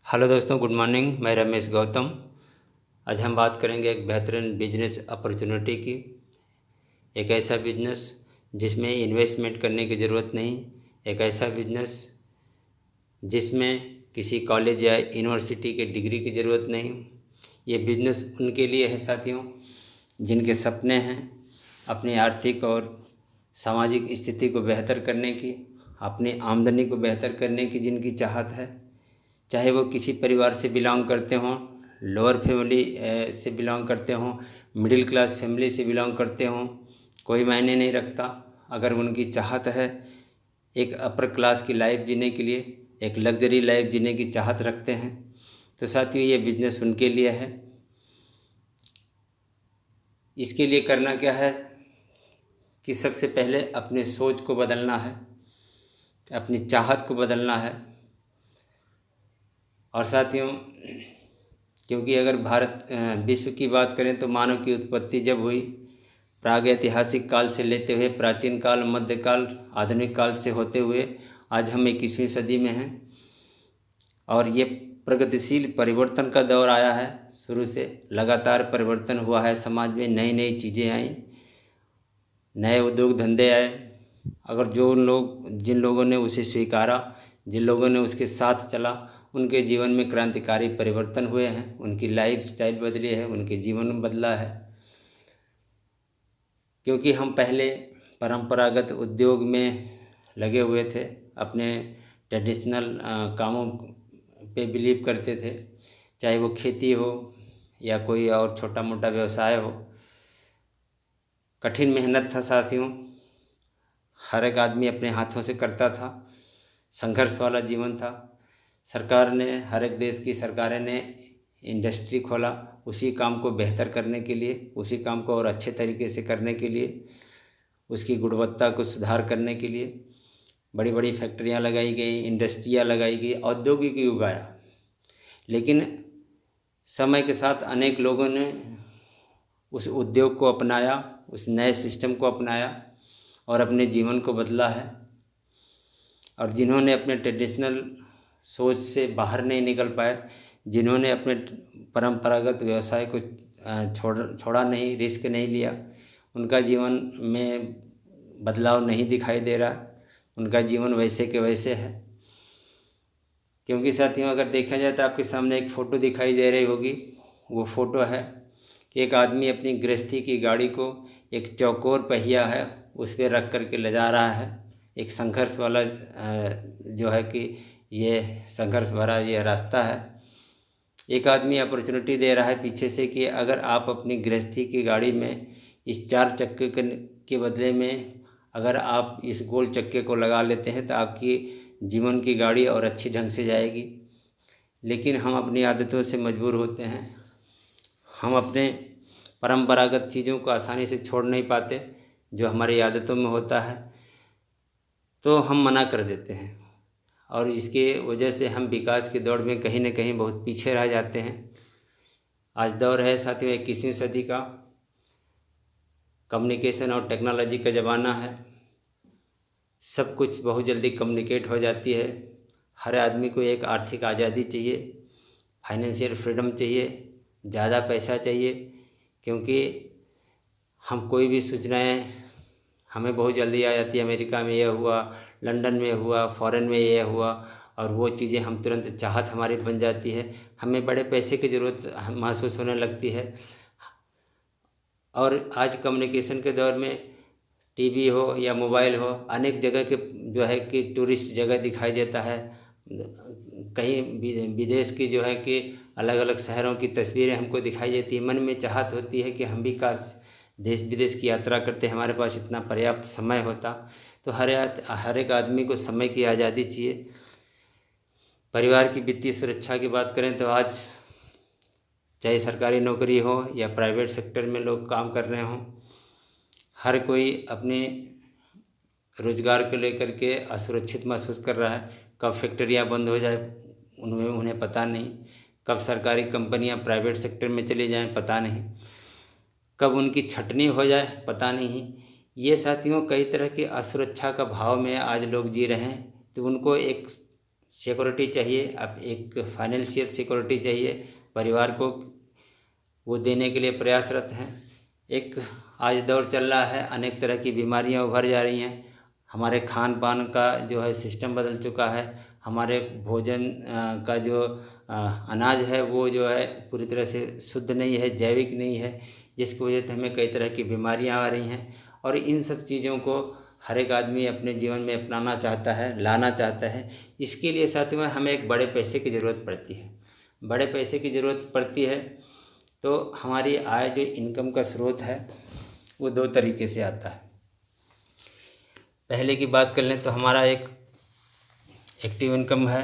Hello दोस्तों, good morning. मैं रमेश गौतम। आज हम बात करेंगे एक बेहतरीन बिजनेस अपॉर्चुनिटी की। एक ऐसा बिजनेस जिसमें इन्वेस्टमेंट करने की ज़रूरत नहीं। एक ऐसा बिजनेस जिसमें किसी कॉलेज या यूनिवर्सिटी के डिग्री की ज़रूरत नहीं। ये बिजनेस उनके लिए है साथियों, जिनके सपने हैं अपनी आर्थिक और सामाजिक स्थिति को बेहतर करने की, अपनी आमदनी को बेहतर करने की जिनकी चाहत है। चाहे वो किसी परिवार से बिलोंग करते हों, लोअर फैमिली से बिलोंग करते हों, मिडिल क्लास फैमिली से बिलोंग करते हों, कोई मायने नहीं रखता। अगर उनकी चाहत है एक अपर क्लास की लाइफ जीने के लिए, एक लग्जरी लाइफ जीने की चाहत रखते हैं, तो साथियों ये बिज़नेस उनके लिए है। इसके लिए करना क्या है कि सबसे पहले अपने सोच को बदलना है, अपनी चाहत को बदलना है। और साथियों, क्योंकि अगर विश्व की बात करें तो मानव की उत्पत्ति जब हुई, प्रागैतिहासिक काल से लेते हुए प्राचीन काल, मध्यकाल, आधुनिक काल से होते हुए आज हम 21वीं सदी में हैं और ये प्रगतिशील परिवर्तन का दौर आया है। शुरू से लगातार परिवर्तन हुआ है, समाज में नई नई चीज़ें आई, नए उद्योग धंधे आए। अगर जिन लोगों ने उसे स्वीकारा, जिन लोगों ने उसके साथ चला, उनके जीवन में क्रांतिकारी परिवर्तन हुए हैं, उनकी लाइफ स्टाइल बदली है, उनके जीवन बदला है। क्योंकि हम पहले परंपरागत उद्योग में लगे हुए थे, अपने ट्रेडिशनल कामों पे बिलीव करते थे, चाहे वो खेती हो या कोई और छोटा मोटा व्यवसाय हो। कठिन मेहनत था साथियों, हर एक आदमी अपने हाथों से करता था, संघर्ष वाला जीवन था। हर एक देश की सरकारें ने इंडस्ट्री खोला उसी काम को बेहतर करने के लिए, उसी काम को और अच्छे तरीके से करने के लिए, उसकी गुणवत्ता को सुधार करने के लिए बड़ी बड़ी फैक्ट्रियां लगाई गई, इंडस्ट्रियां लगाई गई, औद्योगिक युग आया। लेकिन समय के साथ अनेक लोगों ने उस उद्योग को अपनाया, उस नए सिस्टम को अपनाया और अपने जीवन को बदला है। और जिन्होंने अपने ट्रेडिशनल सोच से बाहर नहीं निकल पाए, जिन्होंने अपने परंपरागत व्यवसाय को छोड़ा नहीं, रिस्क नहीं लिया, उनका जीवन में बदलाव नहीं दिखाई दे रहा, उनका जीवन वैसे के वैसे है। क्योंकि साथियों, अगर देखा जाए तो आपके सामने एक फ़ोटो दिखाई दे रही होगी। वो फ़ोटो है कि एक आदमी अपनी गृहस्थी की गाड़ी को एक चौकोर पहिया है उस पर रख कर के ले जा रहा है। एक संघर्ष वाला जो है कि ये संघर्ष भरा ये रास्ता है। एक आदमी अपॉर्चुनिटी दे रहा है पीछे से कि अगर आप अपनी गृहस्थी की गाड़ी में इस 4 चक्के के बदले में अगर आप इस गोल चक्के को लगा लेते हैं तो आपकी जीवन की गाड़ी और अच्छी ढंग से जाएगी। लेकिन हम अपनी आदतों से मजबूर होते हैं, हम अपने परंपरागत चीज़ों को आसानी से छोड़ नहीं पाते, जो हमारी आदतों में होता है, तो हम मना कर देते हैं और इसके वजह से हम विकास की दौड़ में कहीं न कहीं बहुत पीछे रह जाते हैं। आज दौर है साथियों 21वीं सदी का, कम्युनिकेशन और टेक्नोलॉजी का ज़माना है। सब कुछ बहुत जल्दी कम्युनिकेट हो जाती है। हर आदमी को एक आर्थिक आज़ादी चाहिए, फाइनेंशियल फ्रीडम चाहिए, ज़्यादा पैसा चाहिए। क्योंकि हम कोई भी सूचनाएं हमें बहुत जल्दी आ जाती है, अमेरिका में यह हुआ, लंदन में हुआ, फॉरेन में यह हुआ, और वो चीज़ें हम तुरंत चाहत हमारी बन जाती है। हमें बड़े पैसे की ज़रूरत महसूस होने लगती है। और आज कम्युनिकेशन के दौर में टीवी हो या मोबाइल हो, अनेक जगह के जो है कि टूरिस्ट जगह दिखाई देता है। कहीं विदेश की जो है कि अलग अलग शहरों की तस्वीरें हमको दिखाई देती है। मन में चाहत होती है कि हम भी काश देश विदेश की यात्रा करते, हमारे पास इतना पर्याप्त समय होता। तो हर एक आदमी को समय की आज़ादी चाहिए। परिवार की वित्तीय सुरक्षा की बात करें तो आज चाहे सरकारी नौकरी हो या प्राइवेट सेक्टर में लोग काम कर रहे हों, हर कोई अपने रोज़गार को लेकर के असुरक्षित महसूस कर रहा है। कब फैक्ट्रियाँ बंद हो जाए उन्हें पता नहीं, कब सरकारी कंपनियां प्राइवेट सेक्टर में चली जाएं पता नहीं, कब उनकी छटनी हो जाए पता नहीं। ये साथियों कई तरह की असुरक्षा का भाव में आज लोग जी रहे हैं। तो उनको एक सिक्योरिटी चाहिए, अब एक फाइनेंशियल सिक्योरिटी चाहिए, परिवार को वो देने के लिए प्रयासरत हैं। एक आज दौर चल रहा है, अनेक तरह की बीमारियां उभर जा रही हैं, हमारे खान पान का जो है सिस्टम बदल चुका है, हमारे भोजन का जो अनाज है वो जो है पूरी तरह से शुद्ध नहीं है, जैविक नहीं है, जिसकी वजह से हमें कई तरह की बीमारियां आ रही हैं। और इन सब चीज़ों को हर एक आदमी अपने जीवन में अपनाना चाहता है, लाना चाहता है। इसके लिए साथ में हमें एक बड़े पैसे की ज़रूरत पड़ती है। बड़े पैसे की ज़रूरत पड़ती है तो हमारी आय जो इनकम का स्रोत है वो दो तरीके से आता है। पहले की बात कर लें तो हमारा एक एक्टिव इनकम है।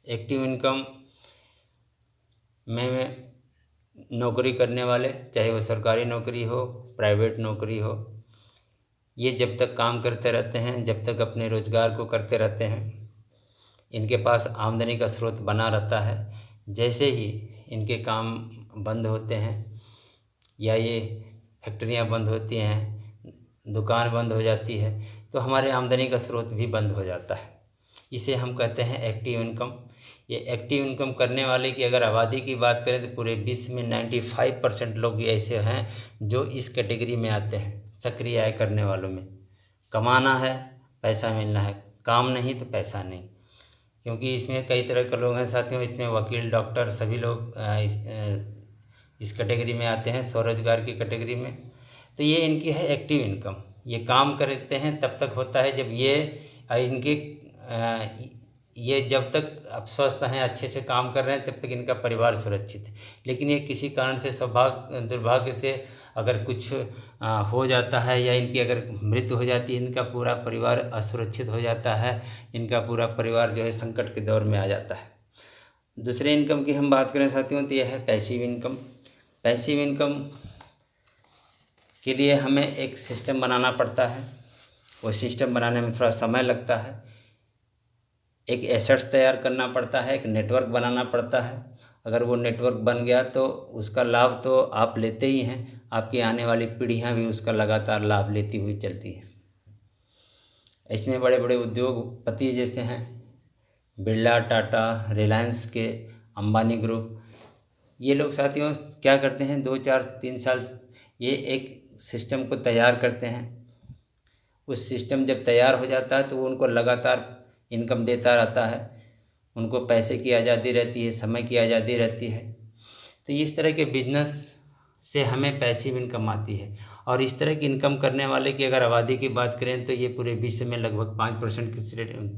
एक्टिव इनकम में नौकरी करने वाले, चाहे वो सरकारी नौकरी हो, प्राइवेट नौकरी हो, ये जब तक काम करते रहते हैं, जब तक अपने रोज़गार को करते रहते हैं, इनके पास आमदनी का स्रोत बना रहता है। जैसे ही इनके काम बंद होते हैं या ये फैक्ट्रियां बंद होती हैं, दुकान बंद हो जाती है, तो हमारे आमदनी का स्रोत भी बंद हो जाता है। इसे हम कहते हैं एक्टिव इनकम। ये एक्टिव इनकम करने वाले की अगर आबादी की बात करें तो पूरे विश्व में 95% लोग ऐसे हैं जो इस कैटेगरी में आते हैं, सक्रिय आय करने वालों में। कमाना है, पैसा मिलना है, काम नहीं तो पैसा नहीं। क्योंकि इसमें कई तरह के लोग हैं साथियों, इसमें वकील, डॉक्टर सभी लोग इस कैटेगरी में आते हैं, स्वरोजगार की कैटेगरी में। तो ये इनकी है एक्टिव इनकम। ये काम करते हैं तब तक होता है जब ये जब तक आप स्वस्थ हैं, अच्छे अच्छे काम कर रहे हैं, तब तक इनका परिवार सुरक्षित है। लेकिन ये किसी कारण से दुर्भाग्य से अगर कुछ हो जाता है या इनकी अगर मृत्यु हो जाती है, इनका पूरा परिवार असुरक्षित हो जाता है, इनका पूरा परिवार जो है संकट के दौर में आ जाता है। दूसरे इनकम की हम बात करें साथियों तो यह है पैसिव इनकम। पैसिव इनकम के लिए हमें एक सिस्टम बनाना पड़ता है। वो सिस्टम बनाने में थोड़ा समय लगता है, एक एसेट्स तैयार करना पड़ता है, एक नेटवर्क बनाना पड़ता है। अगर वो नेटवर्क बन गया तो उसका लाभ तो आप लेते ही हैं, आपकी आने वाली पीढ़ियां भी उसका लगातार लाभ लेती हुई चलती हैं। इसमें बड़े बड़े उद्योगपति जैसे हैं बिरला, टाटा, रिलायंस के, अंबानी ग्रुप, ये लोग साथियों क्या करते हैं, 2, 4, 3 साल ये एक सिस्टम को तैयार करते हैं। उस सिस्टम जब तैयार हो जाता है तो वो उनको लगातार इनकम देता रहता है, उनको पैसे की आज़ादी रहती है, समय की आज़ादी रहती है। तो इस तरह के बिजनेस से हमें पैसिव इनकम आती है। और इस तरह की इनकम करने वाले की अगर आबादी की बात करें तो ये पूरे विश्व में लगभग 5%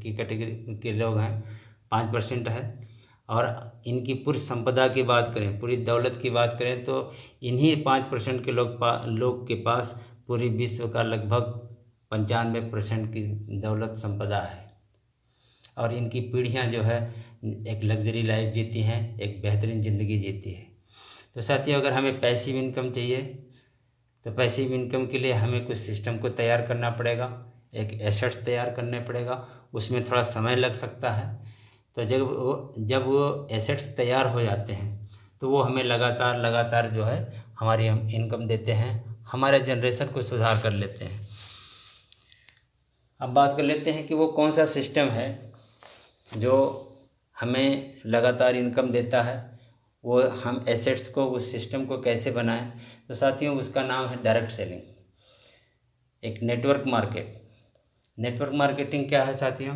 की कैटेगरी के लोग हैं, 5% है। और इनकी पूरी संपदा की बात करें, पूरी दौलत की बात करें तो इन्हीं 5% के लोग के पास पूरी विश्व का लगभग 95% की दौलत संपदा है। और इनकी पीढ़ियां जो है एक लग्जरी लाइफ जीती हैं, एक बेहतरीन ज़िंदगी जीती है। तो साथियों अगर हमें पैसिव इनकम चाहिए तो पैसिव इनकम के लिए हमें कुछ सिस्टम को तैयार करना पड़ेगा, एक एसेट्स तैयार करने पड़ेगा, उसमें थोड़ा समय लग सकता है। तो जब वो एसेट्स तैयार हो जाते हैं तो वो हमें लगातार जो है हमारी हम इनकम देते हैं, हमारे जनरेशन को सुधार कर लेते हैं। अब बात कर लेते हैं कि वो कौन सा सिस्टम है जो हमें लगातार इनकम देता है, वो हम एसेट्स को, उस सिस्टम को कैसे बनाएं। तो साथियों उसका नाम है डायरेक्ट सेलिंग, एक नेटवर्क मार्केट। नेटवर्क मार्केटिंग क्या है साथियों,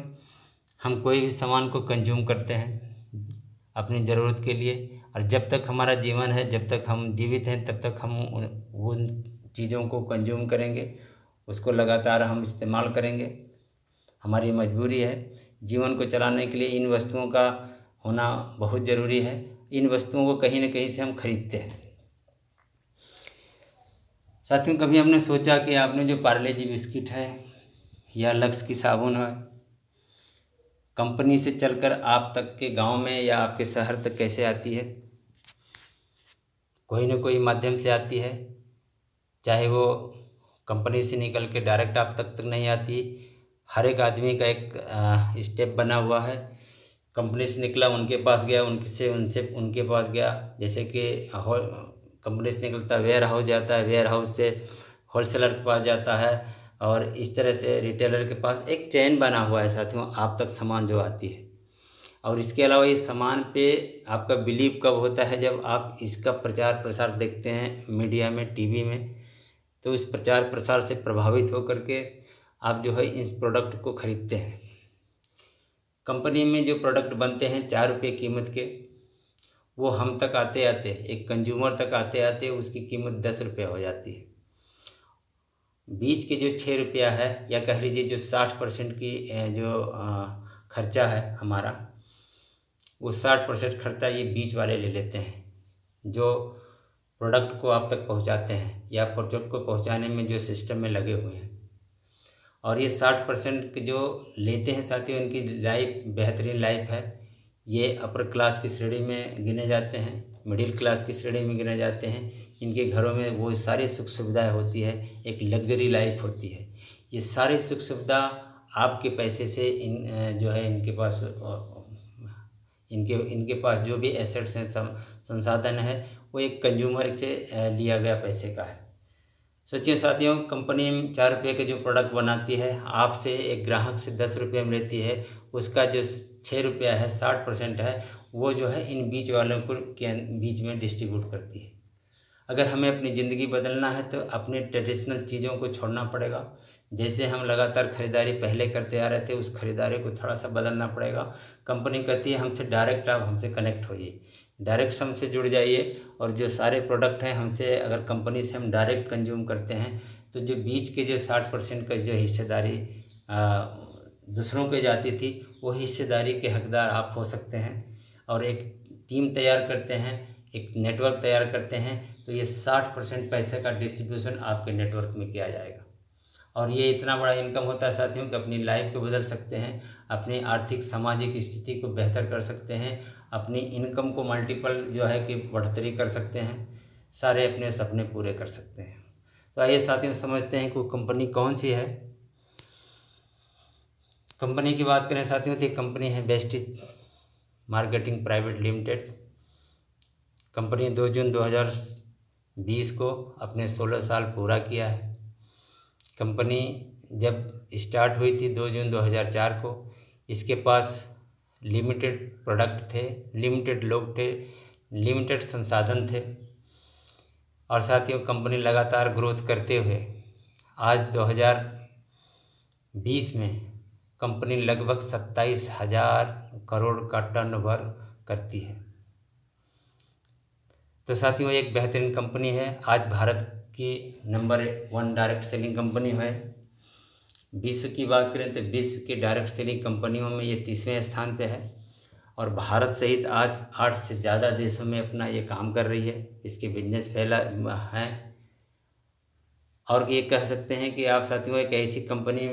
हम कोई भी सामान को कंज्यूम करते हैं अपनी ज़रूरत के लिए, और जब तक हमारा जीवन है, जब तक हम जीवित हैं, तब तक हम उन चीज़ों को कंज्यूम करेंगे, उसको लगातार हम इस्तेमाल करेंगे। हमारी मजबूरी है, जीवन को चलाने के लिए इन वस्तुओं का होना बहुत ज़रूरी है। इन वस्तुओं को कहीं न कहीं से हम खरीदते हैं। साथियों कभी हमने सोचा कि आपने जो पार्ले जी बिस्किट है या लक्स की साबुन है, कंपनी से चलकर आप तक के गांव में या आपके शहर तक कैसे आती है? कोई न कोई माध्यम से आती है, चाहे वो कंपनी से निकल के डायरेक्ट आप तक नहीं आती। हर एक आदमी का एक स्टेप बना हुआ है। कंपनी से निकला, उनके पास गया, उनसे उनके पास गया। जैसे कि कंपनी से निकलता वेयर हाउस जाता है, वेयर हाउस से होलसेलर के पास जाता है, और इस तरह से रिटेलर के पास एक चेन बना हुआ है साथियों, आप तक सामान जो आती है। और इसके अलावा इस सामान पे आपका बिलीव कब होता है, जब आप इसका प्रचार प्रसार देखते हैं मीडिया में, टीवी में, तो इस प्रचार प्रसार से प्रभावित होकर के आप जो है इस प्रोडक्ट को खरीदते हैं। कंपनी में जो प्रोडक्ट बनते हैं 4 रुपये कीमत के, वो हम तक आते आते, एक कंज्यूमर तक आते आते उसकी कीमत 10 रुपये हो जाती है। बीच के जो 6 रुपया है, या कह लीजिए जो 60% की जो खर्चा है हमारा, वो 60% खर्चा ये बीच वाले ले लेते हैं, जो प्रोडक्ट को आप तक पहुंचाते हैं या प्रोडक्ट को पहुंचाने में जो सिस्टम में लगे हुए हैं। और ये 60% जो लेते हैं साथियों, इनकी लाइफ बेहतरीन लाइफ है। ये अपर क्लास की श्रेणी में गिने जाते हैं, मिडिल क्लास की श्रेणी में गिने जाते हैं। इनके घरों में वो सारी सुख सुविधाएं होती है, एक लग्जरी लाइफ होती है। ये सारी सुख सुविधा आपके पैसे से जो है इनके पास जो भी एसेट्स हैं, संसाधन है, वो एक कंज्यूमर से लिया गया पैसे का है। सोचिए साथियों, कंपनी 4 रुपये के जो प्रोडक्ट बनाती है, आपसे एक ग्राहक से 10 रुपये में लेती है, उसका जो 6 रुपया है, 60% है, वो जो है इन बीच वालों को के बीच में डिस्ट्रीब्यूट करती है। अगर हमें अपनी ज़िंदगी बदलना है तो अपने ट्रेडिशनल चीज़ों को छोड़ना पड़ेगा। जैसे हम लगातार ख़रीदारी पहले करते आ रहे थे, उस ख़रीदारी को थोड़ा सा बदलना पड़ेगा। कंपनी कहती है हमसे डायरेक्ट आप हमसे कनेक्ट होइए, डायरेक्ट हमसे जुड़ जाइए, और जो सारे प्रोडक्ट हैं हमसे, अगर कंपनी से हम डायरेक्ट कंज्यूम करते हैं, तो जो बीच के जो 60% का जो हिस्सेदारी दूसरों पे जाती थी, वो हिस्सेदारी के हकदार आप हो सकते हैं। और एक टीम तैयार करते हैं, एक नेटवर्क तैयार करते हैं, तो ये 60% पैसे का डिस्ट्रीब्यूशन आपके नेटवर्क में किया जाएगा। और ये इतना बड़ा इनकम होता है साथियों कि अपनी लाइफ को बदल सकते हैं, अपनी आर्थिक सामाजिक स्थिति को बेहतर कर सकते हैं, अपनी इनकम को मल्टीपल जो है कि बढ़ोतरी कर सकते हैं, सारे अपने सपने पूरे कर सकते हैं। तो आइए साथियों समझते हैं कि वो कंपनी कौन सी है। कंपनी की बात करें साथियों, तो कंपनी है Vestige marketing private limited. Company 2 जून 2020 को अपने 16 साल पूरा किया है। कंपनी जब स्टार्ट हुई थी 2 जून 2004 को, इसके पास लिमिटेड प्रोडक्ट थे, लिमिटेड लोग थे, लिमिटेड संसाधन थे। और साथियों कंपनी लगातार ग्रोथ करते हुए आज 2020 में कंपनी लगभग 27,000 करोड़ का टर्नओवर करती है। तो साथियों एक बेहतरीन कंपनी है, आज भारत की नंबर 1 डायरेक्ट सेलिंग कंपनी है। विश्व की बात करें तो विश्व के डायरेक्ट सेलिंग कंपनियों में ये 30वें स्थान पे है, और भारत सहित आज 8 से ज़्यादा देशों में अपना ये काम कर रही है, इसके बिजनेस फैला हैं। और ये कह सकते हैं कि आप साथियों एक ऐसी कंपनी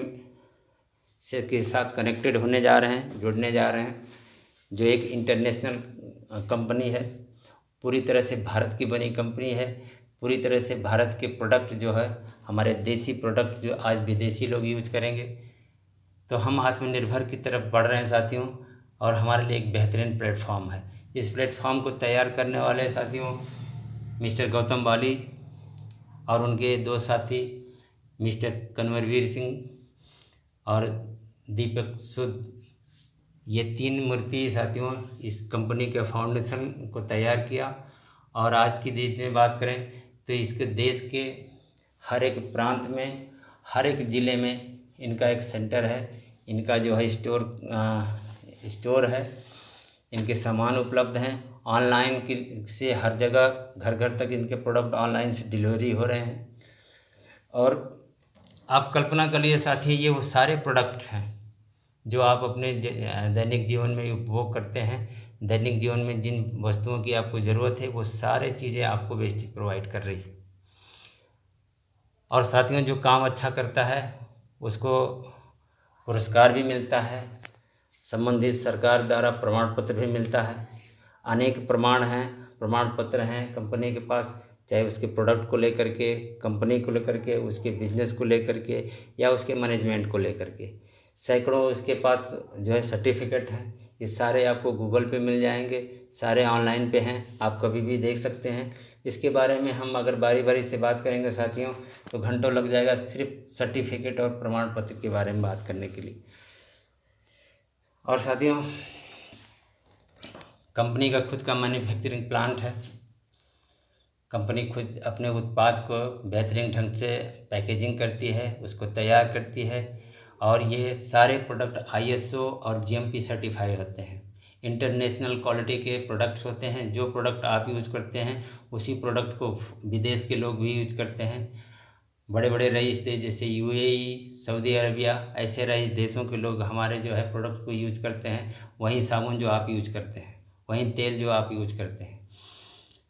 से के साथ कनेक्टेड होने जा रहे हैं, जुड़ने जा रहे हैं, जो एक इंटरनेशनल कंपनी है, पूरी तरह से भारत की बनी कंपनी है। पूरी तरह से भारत के प्रोडक्ट जो है, हमारे देसी प्रोडक्ट जो आज विदेशी लोग यूज करेंगे, तो हम आत्मनिर्भर की तरफ बढ़ रहे हैं साथियों। और हमारे लिए एक बेहतरीन प्लेटफॉर्म है। इस प्लेटफॉर्म को तैयार करने वाले साथियों मिस्टर गौतम बाली और उनके 2 साथी मिस्टर कन्वरवीर सिंह और दीपक सुद, ये 3 मूर्ति साथियों इस कंपनी के फाउंडेशन को तैयार किया। और आज की डेट में बात करें तो इसके देश के हर एक प्रांत में, हर एक ज़िले में इनका एक सेंटर है, इनका जो है स्टोर है, इनके सामान उपलब्ध हैं। ऑनलाइन की से हर जगह घर घर तक इनके प्रोडक्ट ऑनलाइन से डिलीवरी हो रहे हैं। और आप कल्पना करिए साथी, ये वो सारे प्रोडक्ट हैं जो आप अपने दैनिक जीवन में उपभोग करते हैं। दैनिक जीवन में जिन वस्तुओं की आपको ज़रूरत है, वो सारे चीज़ें आपको वेस्टिज प्रोवाइड कर रही है। और साथियों जो काम अच्छा करता है उसको पुरस्कार भी मिलता है, संबंधित सरकार द्वारा प्रमाण पत्र भी मिलता है। अनेक प्रमाण पत्र हैं कंपनी के पास, चाहे उसके प्रोडक्ट को लेकर के, कंपनी को लेकर के, उसके बिजनेस को लेकर के, या उसके मैनेजमेंट को लेकर के। सैकड़ों उसके पास जो है सर्टिफिकेट हैं। ये सारे आपको गूगल पे मिल जाएंगे, सारे ऑनलाइन पे हैं, आप कभी भी देख सकते हैं। इसके बारे में हम अगर बारी बारी से बात करेंगे साथियों तो घंटों लग जाएगा सिर्फ सर्टिफिकेट और प्रमाण पत्र के बारे में बात करने के लिए। और साथियों कंपनी का खुद का मैन्युफैक्चरिंग प्लांट है। कंपनी खुद अपने उत्पाद को बेहतरीन ढंग से पैकेजिंग करती है, उसको तैयार करती है, और ये सारे प्रोडक्ट ISO और GMP सर्टिफाइड होते हैं। इंटरनेशनल क्वालिटी के प्रोडक्ट्स होते हैं। जो प्रोडक्ट आप यूज़ करते हैं उसी प्रोडक्ट को विदेश के लोग भी यूज करते हैं। बड़े बड़े रईस देश जैसे UAE, सऊदी अरबिया, ऐसे रईस देशों के लोग हमारे जो है प्रोडक्ट को यूज करते हैं। वहीं साबुन जो आप यूज करते हैं, वहीं तेल जो आप यूज करते हैं।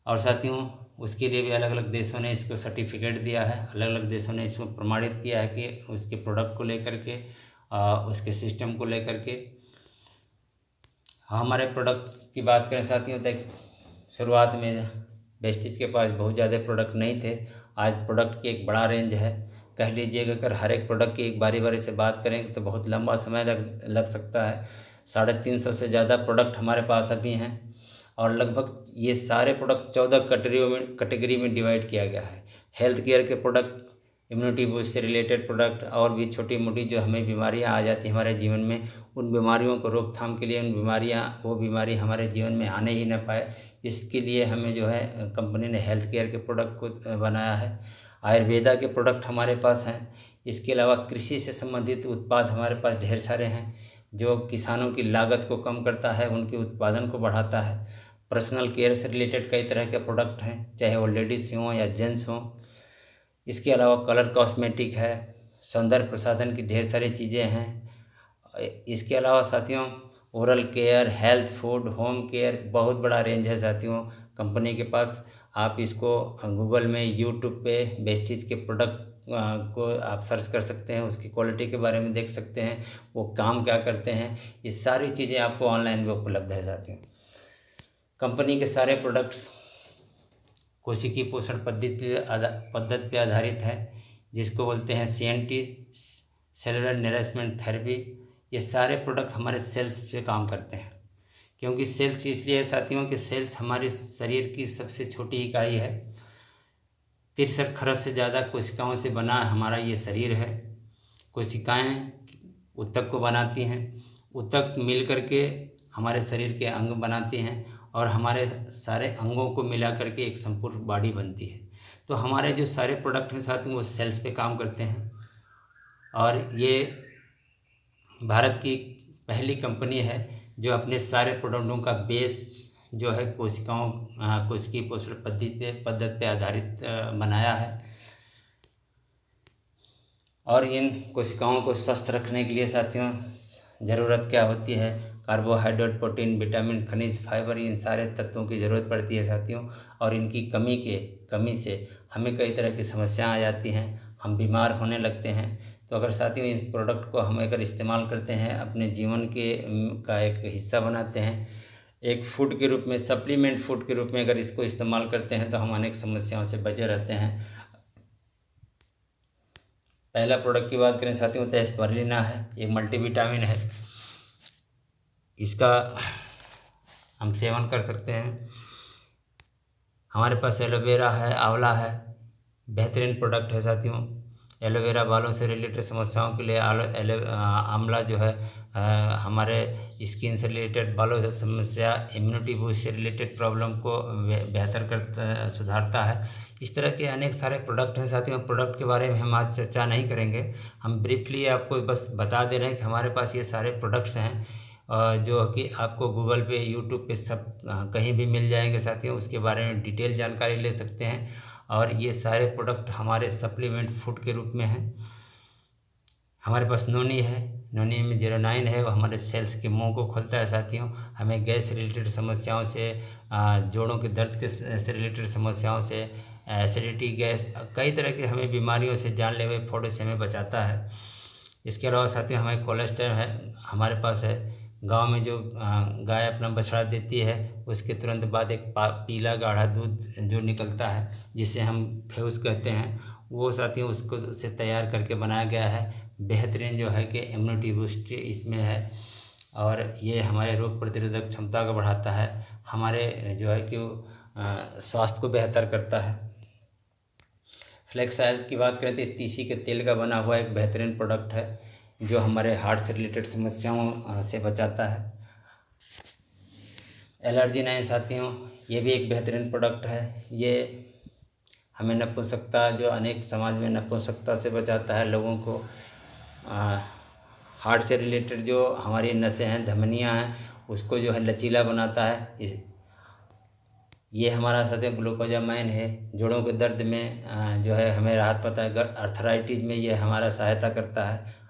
और साथियों, उसके लिए भी अलग अलग देशों ने इसको सर्टिफिकेट दिया है, अलग अलग देशों ने इसको प्रमाणित किया है कि उसके प्रोडक्ट को लेकर के, उसके सिस्टम को लेकर के। हमारे प्रोडक्ट की बात करें साथियों, तो शुरुआत में वेस्टीज के पास बहुत ज़्यादा प्रोडक्ट नहीं थे। आज प्रोडक्ट की एक बड़ा रेंज है। कह लीजिएगा अगर हर एक प्रोडक्ट की एक बारी बारी से बात करें तो बहुत लंबा समय लग सकता है। 350 से ज़्यादा प्रोडक्ट हमारे पास अभी हैं, और लगभग ये सारे प्रोडक्ट 14 कैटेगरी में डिवाइड किया गया है। हेल्थ केयर के प्रोडक्ट, इम्यूनिटी बूस्ट से रिलेटेड प्रोडक्ट, और भी छोटी मोटी जो हमें बीमारियां आ जाती हैं हमारे जीवन में, उन बीमारियों को रोकथाम के लिए, वो बीमारी हमारे जीवन में आने ही न पाए, इसके लिए हमें जो है कंपनी ने हेल्थ केयर के प्रोडक्ट को बनाया है। आयुर्वेदा के प्रोडक्ट हमारे पास हैं। इसके अलावा कृषि से संबंधित उत्पाद हमारे पास ढेर सारे हैं, जो किसानों की लागत को कम करता है, उनके उत्पादन को बढ़ाता है। पर्सनल केयर से रिलेटेड कई तरह के प्रोडक्ट हैं, चाहे वो लेडीज़ हों या जेंट्स हों। इसके अलावा कलर कॉस्मेटिक है, सौंदर्य प्रसाधन की ढेर सारी चीज़ें हैं। इसके अलावा साथियों, oral care, health food, home care, बहुत बड़ा रेंज है साथियों कंपनी के पास। आप इसको गूगल में, यूट्यूब पे वेस्टीज के प्रोडक्ट को आप सर्च कर सकते हैं, उसकी क्वालिटी के बारे में देख सकते हैं, वो काम क्या करते हैं। ये सारी चीज़ें आपको ऑनलाइन में उपलब्ध है साथियों। कंपनी के सारे प्रोडक्ट्स कोशिकीय पोषण पद्धति पे आधारित है, जिसको बोलते हैं CNT, सेलुलर नरिशमेंट थेरेपी। ये सारे प्रोडक्ट हमारे सेल्स पे काम करते हैं। क्योंकि सेल्स इसलिए है साथियों कि सेल्स हमारे शरीर की सबसे छोटी इकाई है। 63 खरब से ज़्यादा कोशिकाओं से बना हमारा ये शरीर है। कोशिकाएं ऊतक को बनाती हैं, ऊतक मिल करके हमारे शरीर के अंग बनाती हैं, और हमारे सारे अंगों को मिला करके एक संपूर्ण बॉडी बनती है। तो हमारे जो सारे प्रोडक्ट हैं साथियों, वो सेल्स पे काम करते हैं। और ये भारत की पहली कंपनी है जो अपने सारे प्रोडक्टों का बेस जो है कोशिकीय पोषण पद्धति पे आधारित बनाया है। और इन कोशिकाओं को स्वस्थ रखने के लिए साथियों ज़रूरत क्या होती है? कार्बोहाइड्रेट, प्रोटीन, विटामिन, खनिज, फाइबर, इन सारे तत्वों की ज़रूरत पड़ती है साथियों। और इनकी कमी से हमें कई तरह की समस्याएं आ जाती हैं, हम बीमार होने लगते हैं। तो अगर साथियों इस प्रोडक्ट को हम अगर इस्तेमाल करते हैं, अपने जीवन का एक हिस्सा बनाते हैं, एक फूड के रूप में, सप्लीमेंट फूड के रूप में अगर इसको इस्तेमाल करते हैं, तो हम अनेक समस्याओं से बचे रहते हैं। पहला प्रोडक्ट की बात करें साथियों तो स्पारुलिना है। एक मल्टीविटामिन है, इसका हम सेवन कर सकते हैं। हमारे पास एलोवेरा है, आंवला है, बेहतरीन प्रोडक्ट है साथियों। एलोवेरा बालों से रिलेटेड समस्याओं के लिए, आंवला जो है हमारे स्किन से रिलेटेड बालों से समस्या, इम्यूनिटी बूस्ट से रिलेटेड प्रॉब्लम को बेहतर सुधारता है। इस तरह के अनेक सारे प्रोडक्ट हैं साथियों। प्रोडक्ट के बारे में हम आज चर्चा नहीं करेंगे, हम ब्रीफली आपको बस बता दे रहे हैं कि हमारे पास ये सारे प्रोडक्ट्स हैं, जो कि आपको गूगल पे, यूट्यूब पे सब कहीं भी मिल जाएंगे साथियों। उसके बारे में डिटेल जानकारी ले सकते हैं। और ये सारे प्रोडक्ट हमारे सप्लीमेंट फूड के रूप में हैं। हमारे पास नोनी है, नोनी में 09 है, वो हमारे सेल्स के मुंह को खोलता है साथियों। हमें गैस से रिलेटेड समस्याओं से, जोड़ों के दर्द के से रिलेटेड समस्याओं से, एसिडिटी, गैस, कई तरह की हमें बीमारियों से, जानलेवा फोड़े से हमें बचाता है। इसके अलावा साथियों हमें कोलेस्ट्रॉल है, हमारे पास है। गांव में जो गाय अपना बछड़ा देती है, उसके तुरंत बाद एक पीला गाढ़ा दूध जो निकलता है, जिसे हम फेउस कहते हैं, वो साथियों उसको से तैयार करके बनाया गया है। बेहतरीन जो है कि इम्यूनिटी बूस्ट इसमें है, और ये हमारे रोग प्रतिरोधक क्षमता को बढ़ाता है, हमारे जो है कि स्वास्थ्य को बेहतर करता है। फ्लैक्स ऑयल की बात करें तो तीसी के तेल का बना हुआ एक बेहतरीन प्रोडक्ट है, जो हमारे हार्ट से रिलेटेड समस्याओं से बचाता है। एलर्जी नहीं साथियों, ये भी एक बेहतरीन प्रोडक्ट है। ये हमें नपुंसकता, जो अनेक समाज में नपुंसकता से बचाता है लोगों को। हार्ट से रिलेटेड जो हमारी नसें हैं, धमनियां हैं, उसको जो है लचीला बनाता है। ये हमारा साथियों ग्लूकोजामाइन है। जोड़ों के दर्द में जो है हमें राहत पाता है। अर्थराइटिस में ये हमारा सहायता करता है।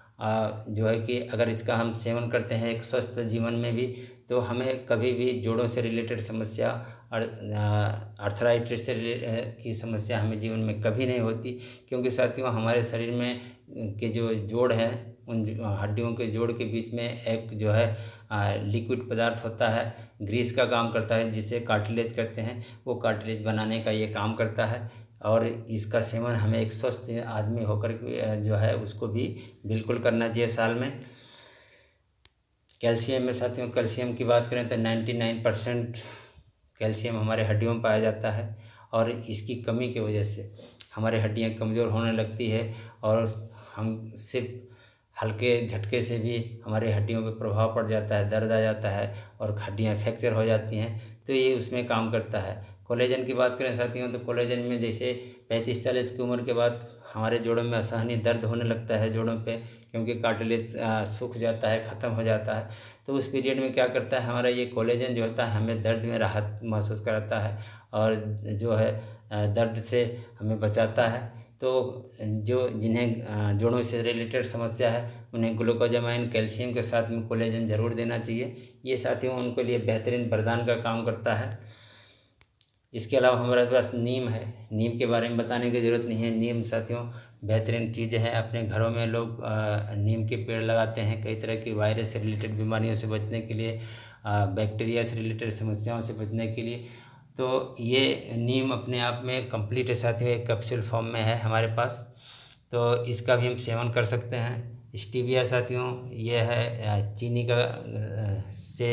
जो है कि अगर इसका हम सेवन करते हैं एक स्वस्थ जीवन में भी, तो हमें कभी भी जोड़ों से रिलेटेड समस्या और अर्थराइटिस से की समस्या हमें जीवन में कभी नहीं होती। क्योंकि साथियों हमारे शरीर में के जो जोड़ हैं, उन हड्डियों के जोड़ के बीच में एक जो है लिक्विड पदार्थ होता है, ग्रीस का काम करता है, जिसे कार्टिलेज कहते हैं। वो कार्टिलेज बनाने का ये काम करता है। और इसका सेवन हमें एक स्वस्थ आदमी होकर जो है उसको भी बिल्कुल करना चाहिए साल में। कैल्शियम में साथियों, कैल्शियम की बात करें तो 99% कैल्शियम हमारे हड्डियों में पाया जाता है। और इसकी कमी की वजह से हमारी हड्डियां कमज़ोर होने लगती है और हम सिर्फ हल्के झटके से भी हमारी हड्डियों पर प्रभाव पड़ जाता है, दर्द आ जाता है और हड्डियां फ्रैक्चर हो जाती हैं। तो ये उसमें काम करता है। कोलेजन की बात करें साथियों, तो कोलेजन में जैसे 35-40 की उम्र के बाद हमारे जोड़ों में असहनीय दर्द होने लगता है जोड़ों पे, क्योंकि कार्टिलेज सूख जाता है, ख़त्म हो जाता है। तो उस पीरियड में क्या करता है, हमारा ये कोलेजन जो होता है हमें दर्द में राहत महसूस कराता है और जो है दर्द से हमें बचाता है। तो जो जिन्हें जोड़ों से रिलेटेड समस्या है, उन्हें ग्लूकोजामाइन कैल्शियम के साथ में कोलेजन ज़रूर देना चाहिए। ये साथियों उनके लिए बेहतरीन वरदान का काम करता है। इसके अलावा हमारे पास नीम है। नीम के बारे में बताने की ज़रूरत नहीं है। नीम साथियों बेहतरीन चीज़ है। अपने घरों में लोग नीम के पेड़ लगाते हैं कई तरह की वायरस से रिलेटेड बीमारियों से बचने के लिए, बैक्टीरिया से रिलेटेड समस्याओं से बचने के लिए। तो ये नीम अपने आप में कंप्लीट है साथियों, एक कैप्सूल फॉर्म में है हमारे पास, तो इसका भी हम सेवन कर सकते हैं। स्टीविया साथियों ये है चीनी का से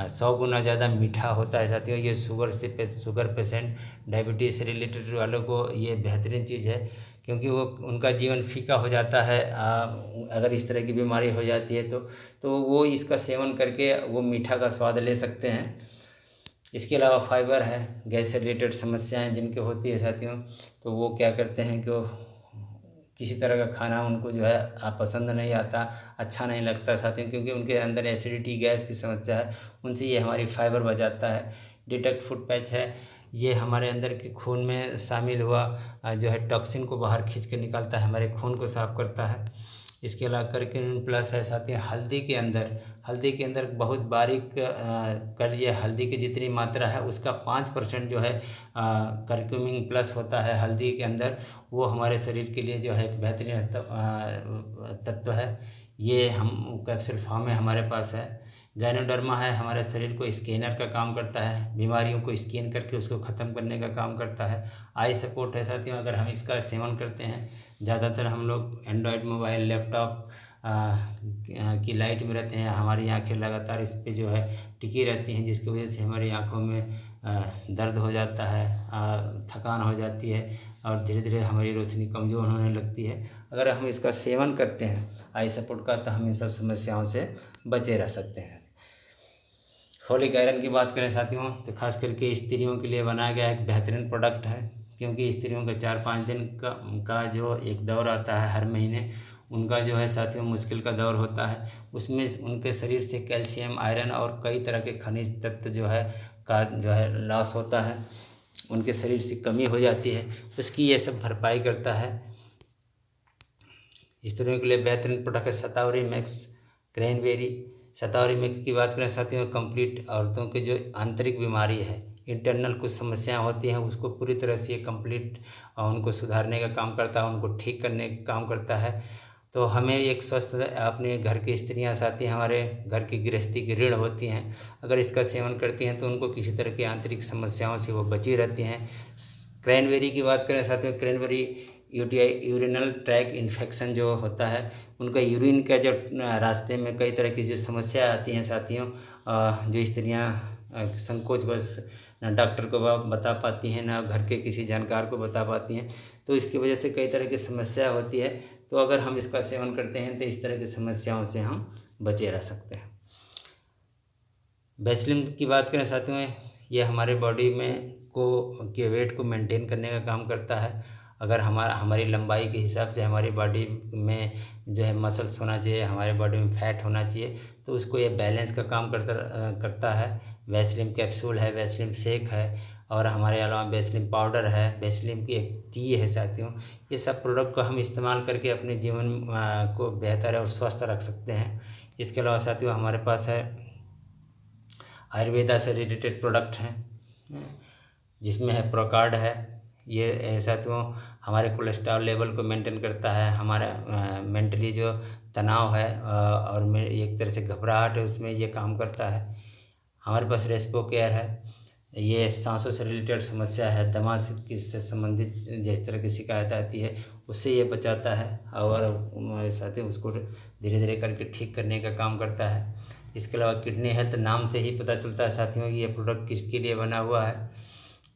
100 गुना ज़्यादा मीठा होता है साथियों। ये शुगर पेशेंट, डायबिटीज़ से रिलेटेड वालों को ये बेहतरीन चीज़ है, क्योंकि वो उनका जीवन फीका हो जाता है अगर इस तरह की बीमारी हो जाती है तो वो इसका सेवन करके वो मीठा का स्वाद ले सकते हैं। इसके अलावा फाइबर है। गैस से रिलेटेड समस्याएं जिनके होती है साथियों, तो वो क्या करते हैं कि किसी तरह का खाना उनको जो है पसंद नहीं आता, अच्छा नहीं लगता साथियों, क्योंकि उनके अंदर एसिडिटी गैस की समस्या है। उनसे ये हमारी फाइबर बचाता है। डिटॉक्स फूड पैच है। ये हमारे अंदर के खून में शामिल हुआ जो है टॉक्सिन को बाहर खींच के निकालता है, हमारे खून को साफ करता है। इसके अलावा करक्यूमिन प्लस है साथियों। हल्दी के अंदर बहुत बारीक कर ये हल्दी की जितनी मात्रा है उसका 5% जो है करक्यूमिन प्लस होता है हल्दी के अंदर। वो हमारे शरीर के लिए जो है एक बेहतरीन तत्व है। ये हम कैप्सूल फॉर्म में हमारे पास है। गायनोडर्मा है, हमारे शरीर को स्कैनर का काम करता है, बीमारियों को स्कैन करके उसको ख़त्म करने का काम करता है। आई सपोर्ट है साथियों, अगर हम इसका सेवन करते हैं, ज़्यादातर हम लोग एंड्रॉयड मोबाइल, लैपटॉप की लाइट में रहते हैं, हमारी आंखें लगातार इस पे जो है टिकी रहती हैं, जिसकी वजह से हमारी आंखों में दर्द हो जाता है, थकान हो जाती है और धीरे धीरे हमारी रोशनी कमज़ोर होने लगती है। अगर हम इसका सेवन करते हैं आई सपोर्ट का, तो हम इन सब समस्याओं से बचे रह सकते हैं। फोलिक आयरन की बात करें साथियों, तो खास करके स्त्रियों के लिए बनाया गया एक बेहतरीन प्रोडक्ट है, क्योंकि स्त्रियों का 4-5 दिन का जो एक दौर आता है हर महीने, उनका जो है साथियों मुश्किल का दौर होता है। उसमें उनके शरीर से कैल्शियम, आयरन और कई तरह के खनिज तत्व जो है लॉस होता है, उनके शरीर से कमी हो जाती है, उसकी ये सब भरपाई करता है। स्त्रियों के लिए बेहतरीन प्रोडक्ट है शतावरी मैक्स क्रैनबेरी। शतावरी मैक्स की बात करें साथियों, कंप्लीट औरतों के जो आंतरिक बीमारी है, इंटरनल कुछ समस्याएं होती हैं, उसको पूरी तरह से कंप्लीट उनको सुधारने का काम करता है, उनको ठीक करने का काम करता है। तो हमें एक स्वस्थ अपने घर की स्त्रियां साथी हमारे घर की गृहस्थी की ऋण होती हैं, अगर इसका सेवन करती हैं तो उनको किसी तरह की आंतरिक समस्याओं से वो बची रहती हैं। क्रैनबेरी की बात करें साथियों, cranberry UTI urinal track infection जो होता है, उनका यूरिन का जो रास्ते में कई तरह की जो समस्या आती हैं साथियों, जो स्त्रियां संकोच बस न डॉक्टर को बता पाती हैं, ना घर के किसी जानकार को बता पाती हैं, तो इसकी वजह से कई तरह की समस्या होती है। तो अगर हम इसका सेवन करते हैं तो इस तरह की समस्याओं से हम बचे रह सकते हैं। वैसलीन की बात करें साथियों, ये हमारे बॉडी में के वेट को मेंटेन करने का काम करता है। अगर हमारी लंबाई के हिसाब से हमारी बॉडी में जो है मसल्स होना चाहिए, हमारे बॉडी में फैट होना चाहिए, तो उसको ये बैलेंस का काम करता है। वैसलीन कैप्सूल है, वैसलीन शेक है, और हमारे अलावा वैसलीन पाउडर है, वैसलीन की एक टी है साथियों। ये सब प्रोडक्ट को हम इस्तेमाल करके अपने जीवन को बेहतर और स्वस्थ रख सकते हैं। इसके अलावा साथियों हमारे पास है आयुर्वेदा से रिलेटेड प्रोडक्ट हैं, जिसमें है प्रोकार्ड है। ये साथियों हमारे कोलेस्ट्रॉल लेवल को मेंटेन करता है, हमारा मेंटली जो तनाव है और एक तरह से घबराहट है, उसमें ये काम करता है। हमारे पास रेस्पो केयर है, ये सांसों से रिलेटेड समस्या है, दमा से संबंधित जिस तरह की शिकायत आती है उससे ये बचाता है, और साथ ही उसको धीरे धीरे करके ठीक करने का काम करता है। इसके अलावा किडनी हेल्थ, नाम से ही पता चलता है साथियों कि ये प्रोडक्ट किसके लिए बना हुआ है।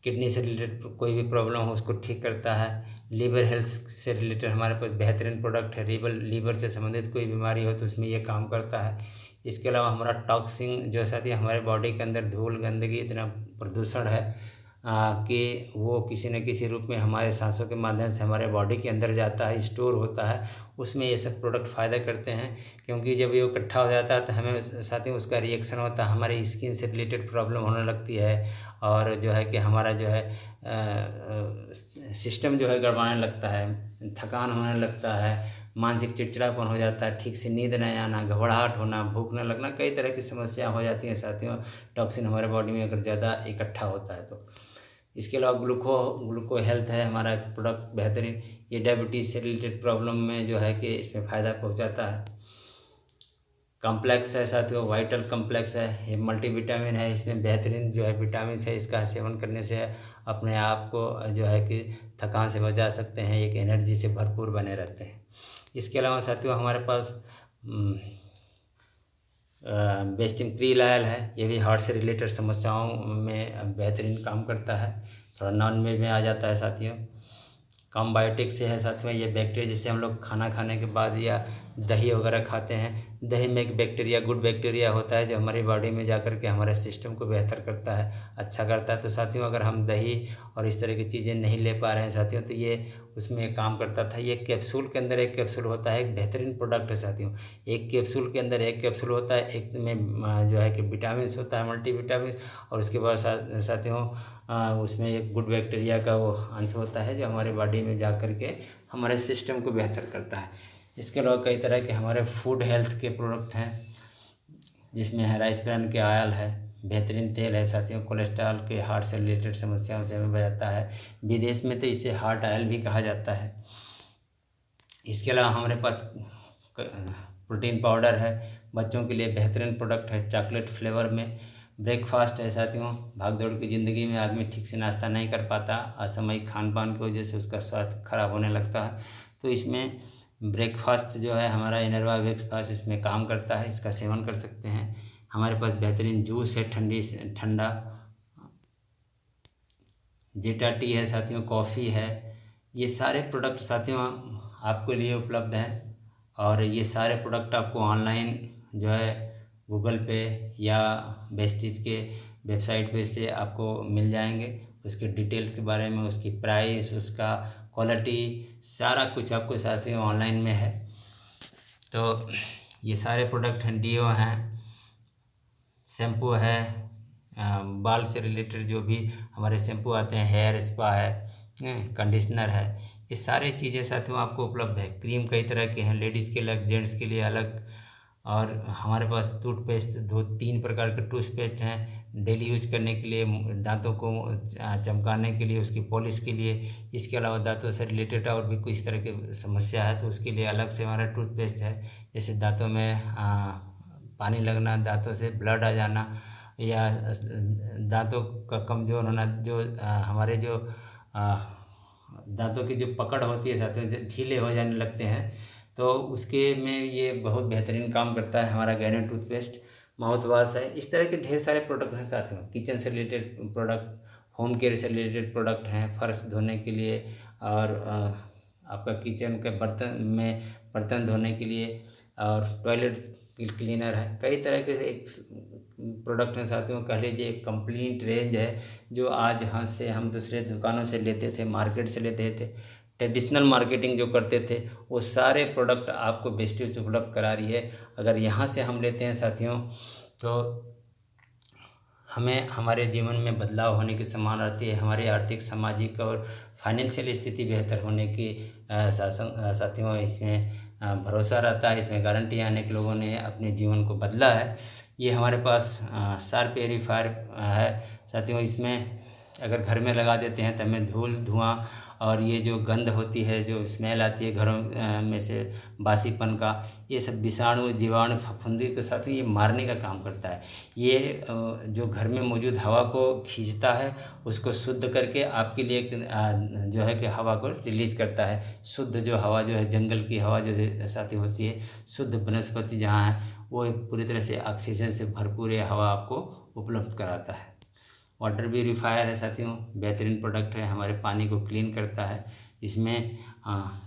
किडनी से रिलेटेड कोई भी प्रॉब्लम हो उसको ठीक करता है। लीवर हेल्थ से रिलेटेड हमारे पास बेहतरीन प्रोडक्ट है, लीवर से संबंधित कोई बीमारी हो तो उसमें ये काम करता है। इसके अलावा हमारा टॉक्सिन जो साथी हमारे बॉडी के अंदर धूल गंदगी इतना प्रदूषण है कि वो किसी न किसी रूप में हमारे सांसों के माध्यम से हमारे बॉडी के अंदर जाता है, स्टोर होता है, उसमें ये सब प्रोडक्ट फ़ायदा करते हैं। क्योंकि जब ये इकट्ठा हो जाता है तो हमें साथ ही उसका रिएक्शन होता है, हमारी स्किन से रिलेटेड प्रॉब्लम होने लगती है, और जो है कि हमारा जो है सिस्टम जो है गड़बड़ाने लगता है, थकान होने लगता है, मानसिक चिड़चिड़ापन हो जाता है, ठीक से नींद नहीं आना, घबराहट होना, भूख न लगना, कई तरह की समस्या हो जाती हैं साथियों टॉक्सिन हमारे बॉडी में अगर ज़्यादा इकट्ठा होता है तो। इसके अलावा ग्लूको हेल्थ है हमारा प्रोडक्ट बेहतरीन, ये डायबिटीज़ से रिलेटेड प्रॉब्लम में जो है कि इसमें फ़ायदा पहुंचाता है। कॉम्प्लेक्स है साथियों, वाइटल कॉम्प्लेक्स है, ये मल्टीविटामिन है, इसमें बेहतरीन जो है विटामिन है, इसका सेवन करने से अपने आप को जो है कि थकान से बचा सकते हैं, एक एनर्जी से भरपूर बने रहते हैं। इसके अलावा साथियों हमारे पास बेस्टिम क्रील ऑयल है, ये भी हार्ट से रिलेटेड समस्याओं में बेहतरीन काम करता है। थोड़ा नॉन वेज में आ जाता है साथियों। कॉम्बायोटिक से है साथियों, ये बैक्टीरिया जिससे हम लोग खाना खाने के बाद या दही वगैरह खाते हैं, दही में एक बैक्टीरिया, गुड बैक्टीरिया होता है जो हमारी बॉडी में जाकर के हमारे सिस्टम को बेहतर करता है, अच्छा करता है। तो साथियों अगर हम दही और इस तरह की चीज़ें नहीं ले पा रहे हैं साथियों, तो ये उसमें काम करता था। ये कैप्सूल के अंदर एक कैप्सूल होता है, एक बेहतरीन प्रोडक्ट है साथियों। एक कैप्सूल के अंदर एक कैप्सूल होता है, एक में जो है कि विटामिन होता है, मल्टीविटामिन, और उसके बाद साथियों उसमें एक गुड बैक्टीरिया का वो अंश होता है जो हमारे बॉडी में जा कर के हमारे सिस्टम को बेहतर करता है। इसके अलावा कई तरह के हमारे फूड हेल्थ के प्रोडक्ट हैं, जिसमें है राइस ब्रान के ऑयल है, बेहतरीन तेल है साथियों, कोलेस्ट्रॉल के हार्ट से रिलेटेड समस्याओं से हमें बचाता है। विदेश में तो इसे हार्ट ऑयल भी कहा जाता है। इसके अलावा हमारे पास प्रोटीन पाउडर है, बच्चों के लिए बेहतरीन प्रोडक्ट है, चॉकलेट फ्लेवर में। ब्रेकफास्ट है साथियों, भाग दौड़ की ज़िंदगी में आदमी ठीक से नाश्ता नहीं कर पाता, असामयिक खान पान की वजह से उसका स्वास्थ्य खराब होने लगता है, तो इसमें ब्रेकफास्ट जो है हमारा इनरवा ब्रेकफास्ट इसमें काम करता है, इसका सेवन कर सकते हैं। हमारे पास बेहतरीन जूस है, ठंडा जेटा टी है साथियों, कॉफ़ी है। ये सारे प्रोडक्ट साथियों आपके लिए उपलब्ध हैं, और ये सारे प्रोडक्ट आपको ऑनलाइन जो है गूगल पे या वेस्टीज के वेबसाइट पे से आपको मिल जाएंगे। उसके डिटेल्स के बारे में, उसकी प्राइस, उसका क्वालिटी, सारा कुछ आपको साथियों ऑनलाइन में है। तो ये सारे प्रोडक्ट हैं, डीओ हैं, शैम्पू है, बाल से रिलेटेड जो भी हमारे शैम्पू आते हैं, हेयर स्पा है, कंडीशनर है, ये सारी चीज़ें साथियों आपको उपलब्ध है। क्रीम कई तरह के हैं, लेडीज़ के अलग, जेंट्स के लिए अलग। और हमारे पास टूथपेस्ट 2-3 प्रकार के टूथपेस्ट हैं, डेली यूज करने के लिए, दांतों को चमकाने के लिए, उसकी पॉलिश के लिए। इसके अलावा दांतों से रिलेटेड और भी कुछ तरह की समस्या है तो उसके लिए अलग से हमारा टूथपेस्ट है। जैसे दांतों में पानी लगना, दांतों से ब्लड आ जाना, या दांतों का कमज़ोर होना, जो हमारे जो दांतों की जो पकड़ होती है साथियों, जो ढीले हो जाने लगते हैं, तो उसके में ये बहुत बेहतरीन काम करता है। हमारा गैरन टूथपेस्ट, माउथ वॉश है, इस तरह के ढेर सारे प्रोडक्ट हैं साथियों। किचन से रिलेटेड प्रोडक्ट, होम केयर से रिलेटेड प्रोडक्ट हैं, फर्श धोने के लिए, और आपका किचन के बर्तन धोने के लिए, और टॉयलेट क्लीनर है, कई तरह के एक प्रोडक्ट हैं साथियों। कह लीजिए एक कंप्लीट रेंज है जो आज यहाँ से हम दूसरे दुकानों से लेते थे, मार्केट से लेते थे, ट्रेडिशनल मार्केटिंग जो करते थे, वो सारे प्रोडक्ट आपको वेस्टेज उपलब्ध करा रही है। अगर यहाँ से हम लेते हैं साथियों तो हमें हमारे जीवन में बदलाव होने की संभावना रहती है, हमारी आर्थिक, सामाजिक और फाइनेंशियल स्थिति बेहतर होने की साथियों इसमें भरोसा रहता है। इसमें गारंटी अनेक लोगों ने अपने जीवन को बदला है। ये हमारे पास सार प्योरीफायर है साथियों। इसमें अगर घर में लगा देते हैं तो हमें धूल, धुआं और ये जो गंध होती है, जो स्मेल आती है घरों में से बासीपन का, ये सब विषाणु, जीवाणु, फफूंदी के साथ ये मारने का काम करता है। ये जो घर में मौजूद हवा को खींचता है, उसको शुद्ध करके आपके लिए जो है कि हवा को रिलीज करता है। शुद्ध जो हवा जो है, जंगल की हवा जो साथी होती है, शुद्ध वनस्पति जहाँ है, वो पूरी तरह से ऑक्सीजन से भरपूर ये हवा आपको उपलब्ध कराता है। वाटर प्यूरीफायर है साथियों, बेहतरीन प्रोडक्ट है, हमारे पानी को क्लीन करता है। इसमें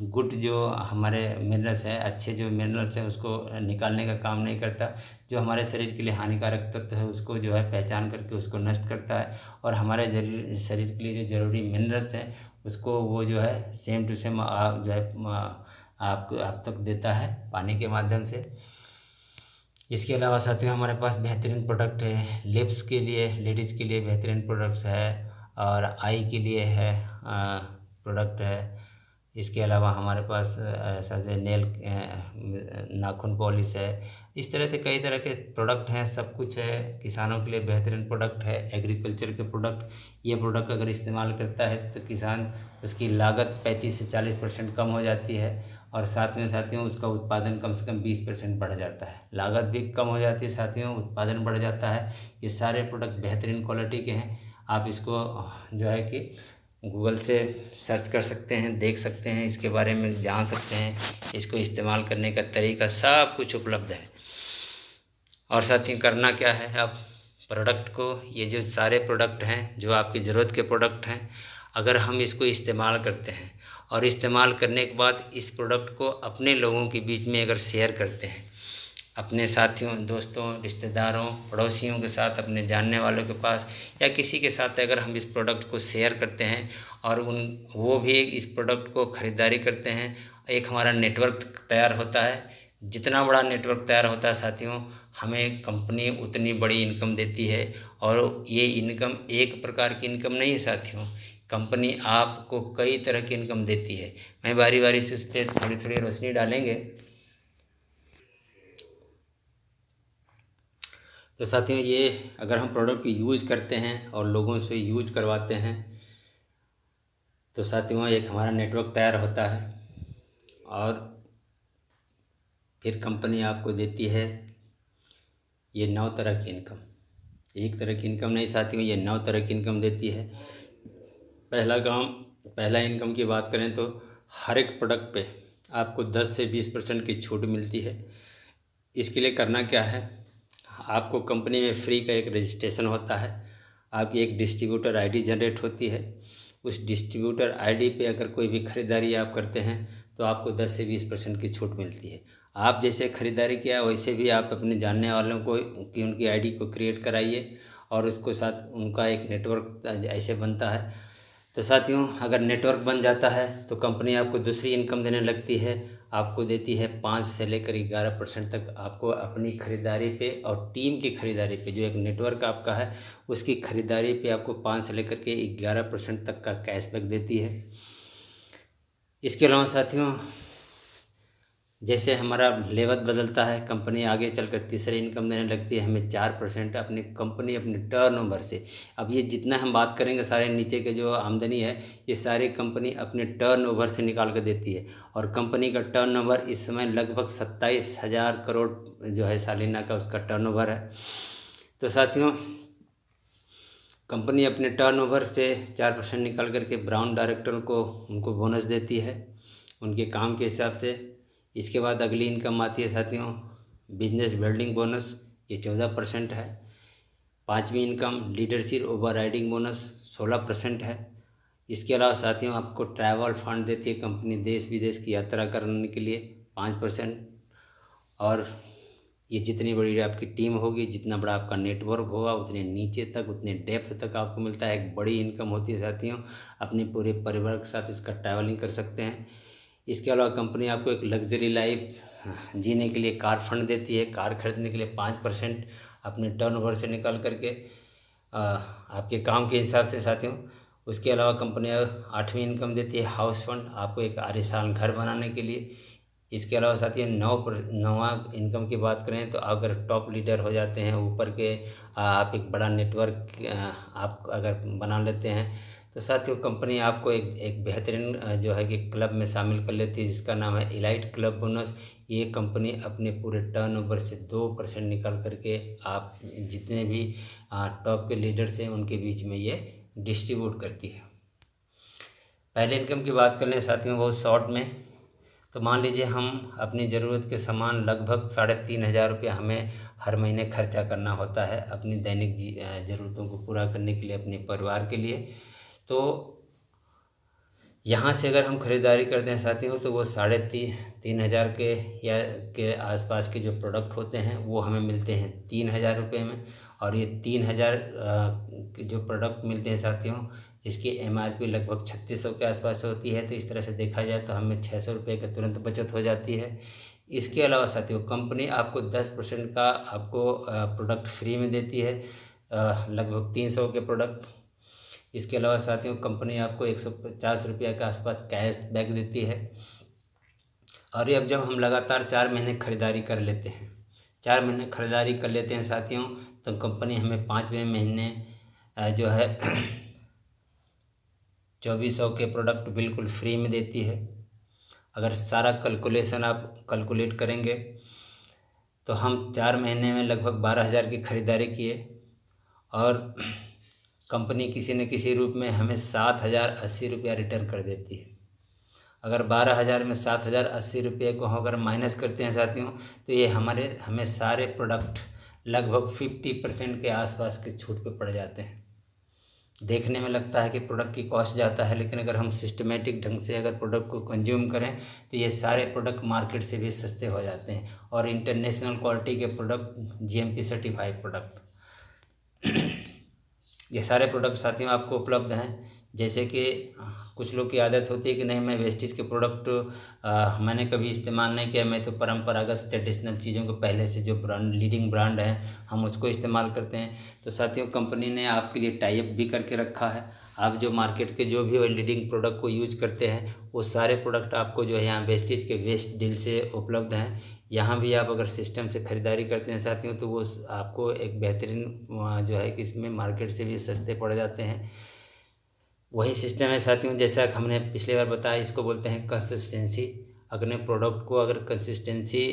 गुड जो हमारे मिनरल्स है, अच्छे जो मिनरल्स हैं उसको निकालने का काम नहीं करता। जो हमारे शरीर के लिए हानिकारक तत्व है उसको जो है पहचान करके उसको नष्ट करता है, और हमारे शरीर के लिए जो ज़रूरी मिनरल्स हैं उसको वो जो है सेम टू सेम जो है आप तक देता है पानी के माध्यम से। इसके अलावा साथियों हमारे पास बेहतरीन प्रोडक्ट है लिप्स के लिए, लेडीज़ के लिए बेहतरीन प्रोडक्ट्स है, और आई के लिए है प्रोडक्ट है। इसके अलावा हमारे पास ऐसा जो नेल नाखून पॉलिश है। इस तरह से कई तरह के प्रोडक्ट हैं, सब कुछ है। किसानों के लिए बेहतरीन प्रोडक्ट है, एग्रीकल्चर के प्रोडक्ट। ये प्रोडक्ट अगर इस्तेमाल करता है तो किसान, उसकी लागत 35 से 40% कम हो जाती है, और साथ में साथियों उसका उत्पादन कम से कम 20% बढ़ जाता है। लागत भी कम हो जाती है साथियों, उत्पादन बढ़ जाता है। ये सारे प्रोडक्ट बेहतरीन क्वालिटी के हैं। आप इसको जो है कि गूगल से सर्च कर सकते हैं, देख सकते हैं, इसके बारे में जान सकते हैं। इसको इस्तेमाल करने का तरीका सब कुछ उपलब्ध है। और साथियों करना क्या है, आप प्रोडक्ट को, ये जो सारे प्रोडक्ट हैं जो आपकी ज़रूरत के प्रोडक्ट हैं, अगर हम इसको इस्तेमाल करते हैं और इस्तेमाल करने के बाद इस प्रोडक्ट को अपने लोगों के बीच में अगर शेयर करते हैं, अपने साथियों, दोस्तों, रिश्तेदारों, पड़ोसियों के साथ, अपने जानने वालों के पास या किसी के साथ अगर हम इस प्रोडक्ट को शेयर करते हैं और वो भी इस प्रोडक्ट को ख़रीदारी करते हैं, एक हमारा नेटवर्क तैयार होता है। जितना बड़ा नेटवर्क तैयार होता है साथियों, हमें कंपनी उतनी बड़ी इनकम देती है। और ये इनकम एक प्रकार की इनकम नहीं है साथियों, कंपनी आपको कई तरह की इनकम देती है। मैं बारी बारी से उस पर थोड़ी थोड़ी रोशनी डालेंगे। तो साथियों ये अगर हम प्रोडक्ट यूज करते हैं और लोगों से यूज करवाते हैं तो साथियों एक हमारा नेटवर्क तैयार होता है, और फिर कंपनी आपको देती है ये 9 तरह की इनकम। एक तरह की इनकम नहीं साथियों, ये 9 तरह की इनकम देती है। पहला इनकम की बात करें तो हर एक प्रोडक्ट पे आपको 10 से 20% की छूट मिलती है। इसके लिए करना क्या है, आपको कंपनी में फ्री का एक रजिस्ट्रेशन होता है, आपकी एक डिस्ट्रीब्यूटर आईडी जनरेट होती है। उस डिस्ट्रीब्यूटर आईडी पे अगर कोई भी ख़रीदारी आप करते हैं तो आपको 10 से 20% की छूट मिलती है। आप जैसे ख़रीदारी किया वैसे भी आप अपने जानने वालों को कि उनकी आईडी को क्रिएट कराइए, और उसको साथ उनका एक नेटवर्क ऐसे बनता है। तो साथियों अगर नेटवर्क बन जाता है तो कंपनी आपको दूसरी इनकम देने लगती है। आपको देती है 5 से लेकर 11% तक आपको अपनी ख़रीदारी पे, और टीम की ख़रीदारी पे, जो एक नेटवर्क आपका है उसकी ख़रीदारी पे आपको 5 से लेकर के 11% तक का कैशबैक देती है। इसके अलावा साथियों जैसे हमारा लेवल बदलता है, कंपनी आगे चलकर तीसरी इनकम देने लगती है हमें 4% अपनी कंपनी अपने टर्नओवर से। अब ये जितना हम बात करेंगे सारे नीचे के जो आमदनी है ये सारी कंपनी अपने टर्नओवर से निकाल कर देती है, और कंपनी का टर्नओवर इस समय लगभग 27,000 करोड़ जो है सालाना का उसका टर्नओवर है। तो साथियों कंपनी अपने टर्नओवर से 4% निकाल करके ब्राउन डायरेक्टरों को उनको बोनस देती है उनके काम के हिसाब से। इसके बाद अगली इनकम आती है साथियों बिजनेस बिल्डिंग बोनस, ये 14% है। 5वीं income leadership overriding bonus 16% है। इसके अलावा साथियों आपको ट्रैवल फंड देती है कंपनी देश विदेश की यात्रा करने के लिए 5%। और ये जितनी बड़ी आपकी टीम होगी, जितना बड़ा आपका नेटवर्क होगा, उतने नीचे तक, उतने डेप्थ तक आपको मिलता है। एक बड़ी इनकम होती है साथियों। अपने पूरे परिवार के साथ इसका ट्रैवलिंग कर सकते हैं। इसके अलावा कंपनी आपको एक लग्जरी लाइफ जीने के लिए कार फंड देती है। कार खरीदने के लिए 5% अपने टर्नओवर से निकाल करके आपके काम के हिसाब से साथियों। उसके अलावा कंपनी 8वीं इनकम देती है हाउस फंड, आपको एक आलीशान घर बनाने के लिए। इसके अलावा साथियों 9वां इनकम की बात करें तो अगर टॉप लीडर हो जाते हैं, ऊपर के आप एक बड़ा नेटवर्क आप अगर बना लेते हैं, तो साथियों कंपनी आपको एक बेहतरीन जो है कि क्लब में शामिल कर लेती है, जिसका नाम है इलाइट क्लब बोनस। ये कंपनी अपने पूरे टर्नओवर से 2% निकाल करके आप जितने भी टॉप के लीडर्स हैं उनके बीच में ये डिस्ट्रीब्यूट करती है। पहले इनकम की बात कर लें साथियों बहुत शॉर्ट में, तो मान लीजिए हम अपनी ज़रूरत के सामान लगभग 3,500 रुपया हमें हर महीने खर्चा करना होता है अपनी दैनिक ज़रूरतों को पूरा करने के लिए, अपने परिवार के लिए। तो यहाँ से अगर हम ख़रीदारी करते हैं साथियों तो वो 3,500 के या के आसपास के जो प्रोडक्ट होते हैं वो हमें मिलते हैं 3,000 रुपये में। और ये 3,000 के जो प्रोडक्ट मिलते हैं साथियों, जिसकी MRP लगभग 3600 के आसपास होती है, तो इस तरह से देखा जाए तो हमें 600 रुपये का तुरंत बचत हो जाती है। इसके अलावा साथियों कंपनी आपको 10% का आपको प्रोडक्ट फ्री में देती है, लगभग 300 के प्रोडक्ट। इसके अलावा साथियों कंपनी आपको 150 रुपये के आसपास कैश बैक देती है। और ये अब जब हम लगातार 4 महीने ख़रीदारी कर लेते हैं, 4 महीने ख़रीदारी कर लेते हैं साथियों, तो कंपनी हमें 5वें महीने जो है 2400 के प्रोडक्ट बिल्कुल फ्री में देती है। अगर सारा कैलकुलेशन आप कैलकुलेट करेंगे तो हम 4 महीने में लगभग 12,000 की ख़रीदारी किए और कंपनी किसी न किसी रूप में हमें 7,080 रुपया रिटर्न कर देती है। अगर 12,000 में 7,080 रुपये को हम अगर माइनस करते हैं साथियों, तो ये हमें सारे प्रोडक्ट लगभग 50% के आसपास के छूट पे पड़ जाते हैं। देखने में लगता है कि प्रोडक्ट की कॉस्ट ज़्यादा है, लेकिन अगर हम सिस्टमेटिक ढंग से अगर प्रोडक्ट को कंज्यूम करें तो ये सारे प्रोडक्ट मार्केट से भी सस्ते हो जाते हैं। और इंटरनेशनल क्वालिटी के प्रोडक्ट, GMP सर्टिफाइड प्रोडक्ट ये सारे प्रोडक्ट साथियों आपको उपलब्ध हैं। जैसे कि कुछ लोग की आदत होती है कि नहीं, मैं वेस्टेज के प्रोडक्ट मैंने कभी इस्तेमाल नहीं किया, मैं तो परंपरागत ट्रेडिशनल चीज़ों को पहले से जो लीडिंग ब्रांड है हम उसको इस्तेमाल करते हैं। तो साथियों कंपनी ने आपके लिए टाई अप भी करके रखा है। आप जो मार्केट के जो भी लीडिंग प्रोडक्ट को यूज करते हैं वो सारे प्रोडक्ट आपको जो है यहाँ वेस्टेज के वेस्ट डील से उपलब्ध हैं। यहाँ भी आप अगर सिस्टम से ख़रीदारी करते हैं साथियों तो वो आपको एक बेहतरीन जो है कि इसमें मार्केट से भी सस्ते पड़ जाते हैं। वही सिस्टम है साथियों, जैसा कि हमने पिछली बार बताया, इसको बोलते हैं कंसिस्टेंसी। अपने प्रोडक्ट को अगर कंसिस्टेंसी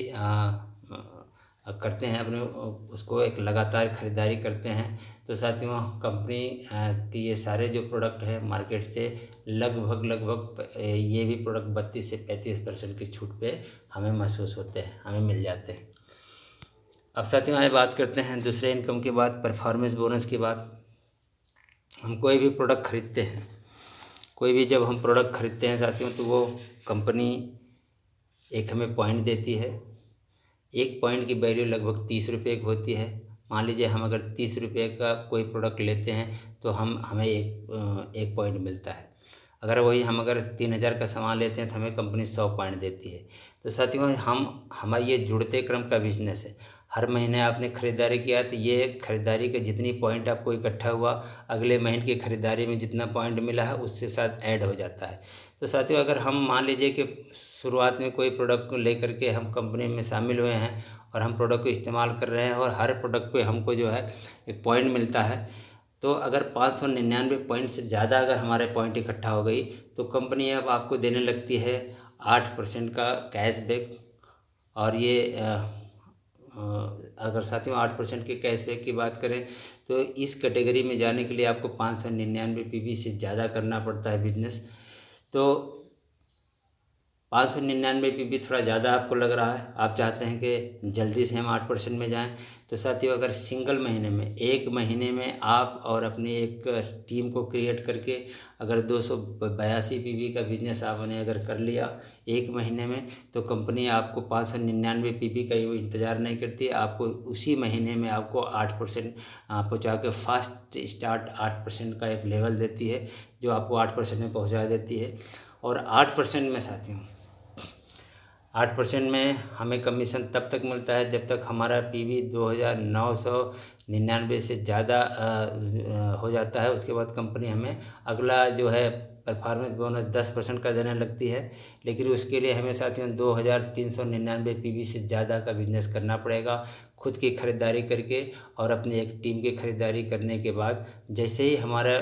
करते हैं, अपने उसको एक लगातार ख़रीदारी करते हैं, तो साथियों कंपनी के ये सारे जो प्रोडक्ट है मार्केट से लगभग ये भी प्रोडक्ट 32 से 35% की छूट पे हमें महसूस होते हैं, हमें मिल जाते हैं। अब साथियों आइए बात करते हैं दूसरे इनकम के बाद, परफॉर्मेंस बोनस की बात। हम कोई भी प्रोडक्ट ख़रीदते हैं, कोई भी जब हम प्रोडक्ट ख़रीदते हैं साथियों, तो वो कंपनी एक हमें पॉइंट देती है। एक पॉइंट की वैल्यू लगभग 30 रुपये की होती है। मान लीजिए हम अगर 30 रुपये का कोई प्रोडक्ट लेते हैं तो हमें एक पॉइंट मिलता है। अगर वही हम अगर 3,000 का सामान लेते हैं तो हमें कंपनी 100 पॉइंट देती है। तो साथियों हमारा ये जुड़ते क्रम का बिजनेस है। हर महीने आपने ख़रीदारी किया तो ये ख़रीदारी के जितनी पॉइंट आपको इकट्ठा हुआ, अगले महीने की ख़रीदारी में जितना पॉइंट मिला है उससे साथ ऐड हो जाता है। तो साथियों अगर हम मान लीजिए कि शुरुआत में कोई प्रोडक्ट को लेकर के हम कंपनी में शामिल हुए हैं और हम प्रोडक्ट को इस्तेमाल कर रहे हैं और हर प्रोडक्ट पे हमको जो है एक पॉइंट मिलता है, तो अगर 599 पॉइंट से ज़्यादा अगर हमारे पॉइंट इकट्ठा हो गई तो कंपनी अब आपको देने लगती है 8% का कैशबैक। और ये अगर साथियों 8% के कैशबैक की बात करें तो इस कैटेगरी में जाने के लिए आपको 599 PV से ज़्यादा करना पड़ता है बिजनेस। तो 599 पीवी थोड़ा ज़्यादा आपको लग रहा है, आप चाहते हैं कि जल्दी से हम 8% में जाएं, तो साथियों अगर सिंगल महीने में, एक महीने में आप और अपनी एक टीम को क्रिएट करके अगर 282 पीवी का बिजनेस आपने अगर कर लिया एक महीने में, तो कंपनी आपको 599 पीवी का इंतज़ार नहीं करती, आपको उसी महीने में आपको 8% पहुँचा के फास्ट स्टार्ट 8% का एक लेवल देती है, जो आपको 8% में पहुँचा देती है। और 8% में साथियों 8% में हमें कमीशन तब तक मिलता है जब तक हमारा पीवी 2999 से ज़्यादा हो जाता है। उसके बाद कंपनी हमें अगला जो है परफॉर्मेंस बोनस 10% का देने लगती है, लेकिन उसके लिए हमें साथियों 2399 पीवी से ज़्यादा का बिजनेस करना पड़ेगा, खुद की ख़रीदारी करके और अपनी एक टीम की ख़रीदारी करने के बाद। जैसे ही हमारा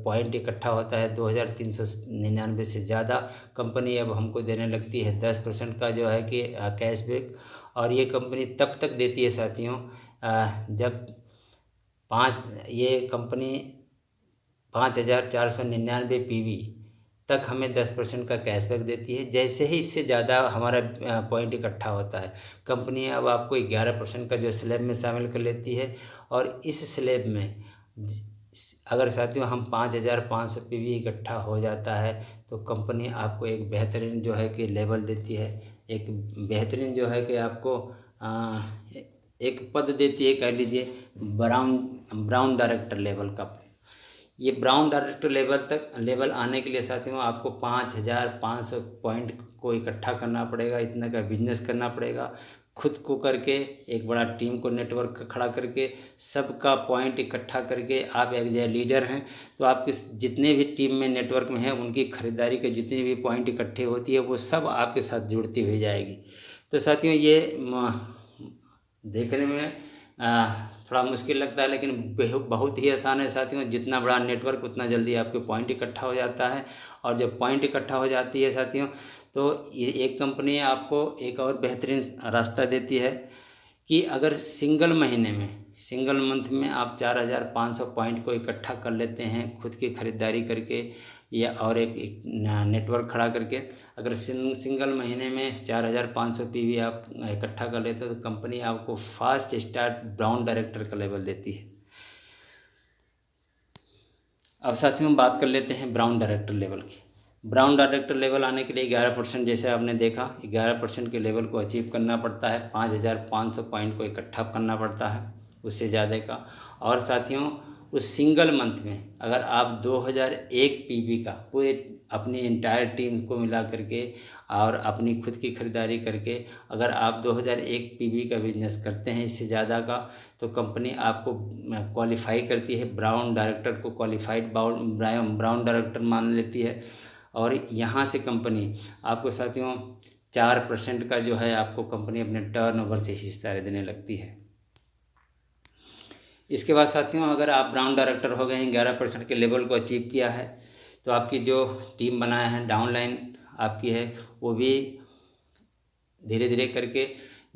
पॉइंट इकट्ठा होता है 2399 से ज़्यादा, कंपनी अब हमको देने लगती है 10% का जो है कि कैशबैक। और ये कंपनी तब तक देती है साथियों जब ये कंपनी 5499 पीवी तक हमें 10% का कैशबैक देती है। जैसे ही इससे ज़्यादा हमारा पॉइंट इकट्ठा होता है, कंपनी अब आपको 11% का जो स्लैब में शामिल कर लेती है। और इस स्लैब में अगर साथियों हम 5500 पीवी इकट्ठा हो जाता है, तो कंपनी आपको एक बेहतरीन जो है कि लेवल देती है, एक बेहतरीन जो है कि आपको एक पद देती है, कह लीजिए ब्राउन डायरेक्टर लेवल का। ये ब्राउन डायरेक्टर लेवल आने के लिए साथियों आपको 5500 पॉइंट को इकट्ठा करना पड़ेगा, इतना का बिजनेस करना पड़ेगा, खुद को करके एक बड़ा टीम को नेटवर्क खड़ा करके सबका पॉइंट इकट्ठा करके। आप एक जो लीडर हैं, तो आपके जितने भी टीम में नेटवर्क में हैं उनकी ख़रीदारी के जितनी भी पॉइंट इकट्ठे होती है वो सब आपके साथ जुड़ती हुई जाएगी। तो साथियों ये देखने में थोड़ा मुश्किल लगता है, लेकिन बहुत ही आसान है साथियों। जितना बड़ा नेटवर्क उतना जल्दी आपके पॉइंट इकट्ठा हो जाता है। और जब पॉइंट इकट्ठा हो जाती है साथियों, तो ये एक कंपनी आपको एक और बेहतरीन रास्ता देती है कि अगर सिंगल मंथ में आप 4500 पॉइंट को इकट्ठा कर लेते हैं खुद की ख़रीदारी करके या और एक नेटवर्क खड़ा करके, अगर सिंगल महीने में 4500 पीवी आप इकट्ठा कर लेते हैं, तो कंपनी आपको फास्ट स्टार्ट ब्राउन डायरेक्टर का लेवल देती है। अब साथियों बात कर लेते हैं ब्राउन डायरेक्टर लेवल की। ब्राउन डायरेक्टर लेवल आने के लिए 11% जैसे आपने देखा 11% के लेवल को अचीव करना पड़ता है, 5500 पॉइंट को इकट्ठा करना पड़ता है, उससे ज़्यादा का। और साथियों उस सिंगल मंथ में अगर आप 2001 पीवी का पूरे अपनी इंटायर टीम को मिला करके और अपनी खुद की ख़रीदारी करके अगर आप 2001 पीवी का बिजनेस करते हैं इससे ज़्यादा का, तो कंपनी आपको क्वालिफाई करती है, ब्राउन डायरेक्टर को क्वालिफाइड ब्राउन डायरेक्टर मान लेती है। और यहाँ से कंपनी आपको साथियों 4% का जो है आपको कंपनी अपने टर्नओवर से हिस्सा देने लगती है। इसके बाद साथियों अगर आप ब्राउन डायरेक्टर हो गए हैं, 11% के लेवल को अचीव किया है, तो आपकी जो टीम बनाए हैं डाउनलाइन आपकी है, वो भी धीरे धीरे करके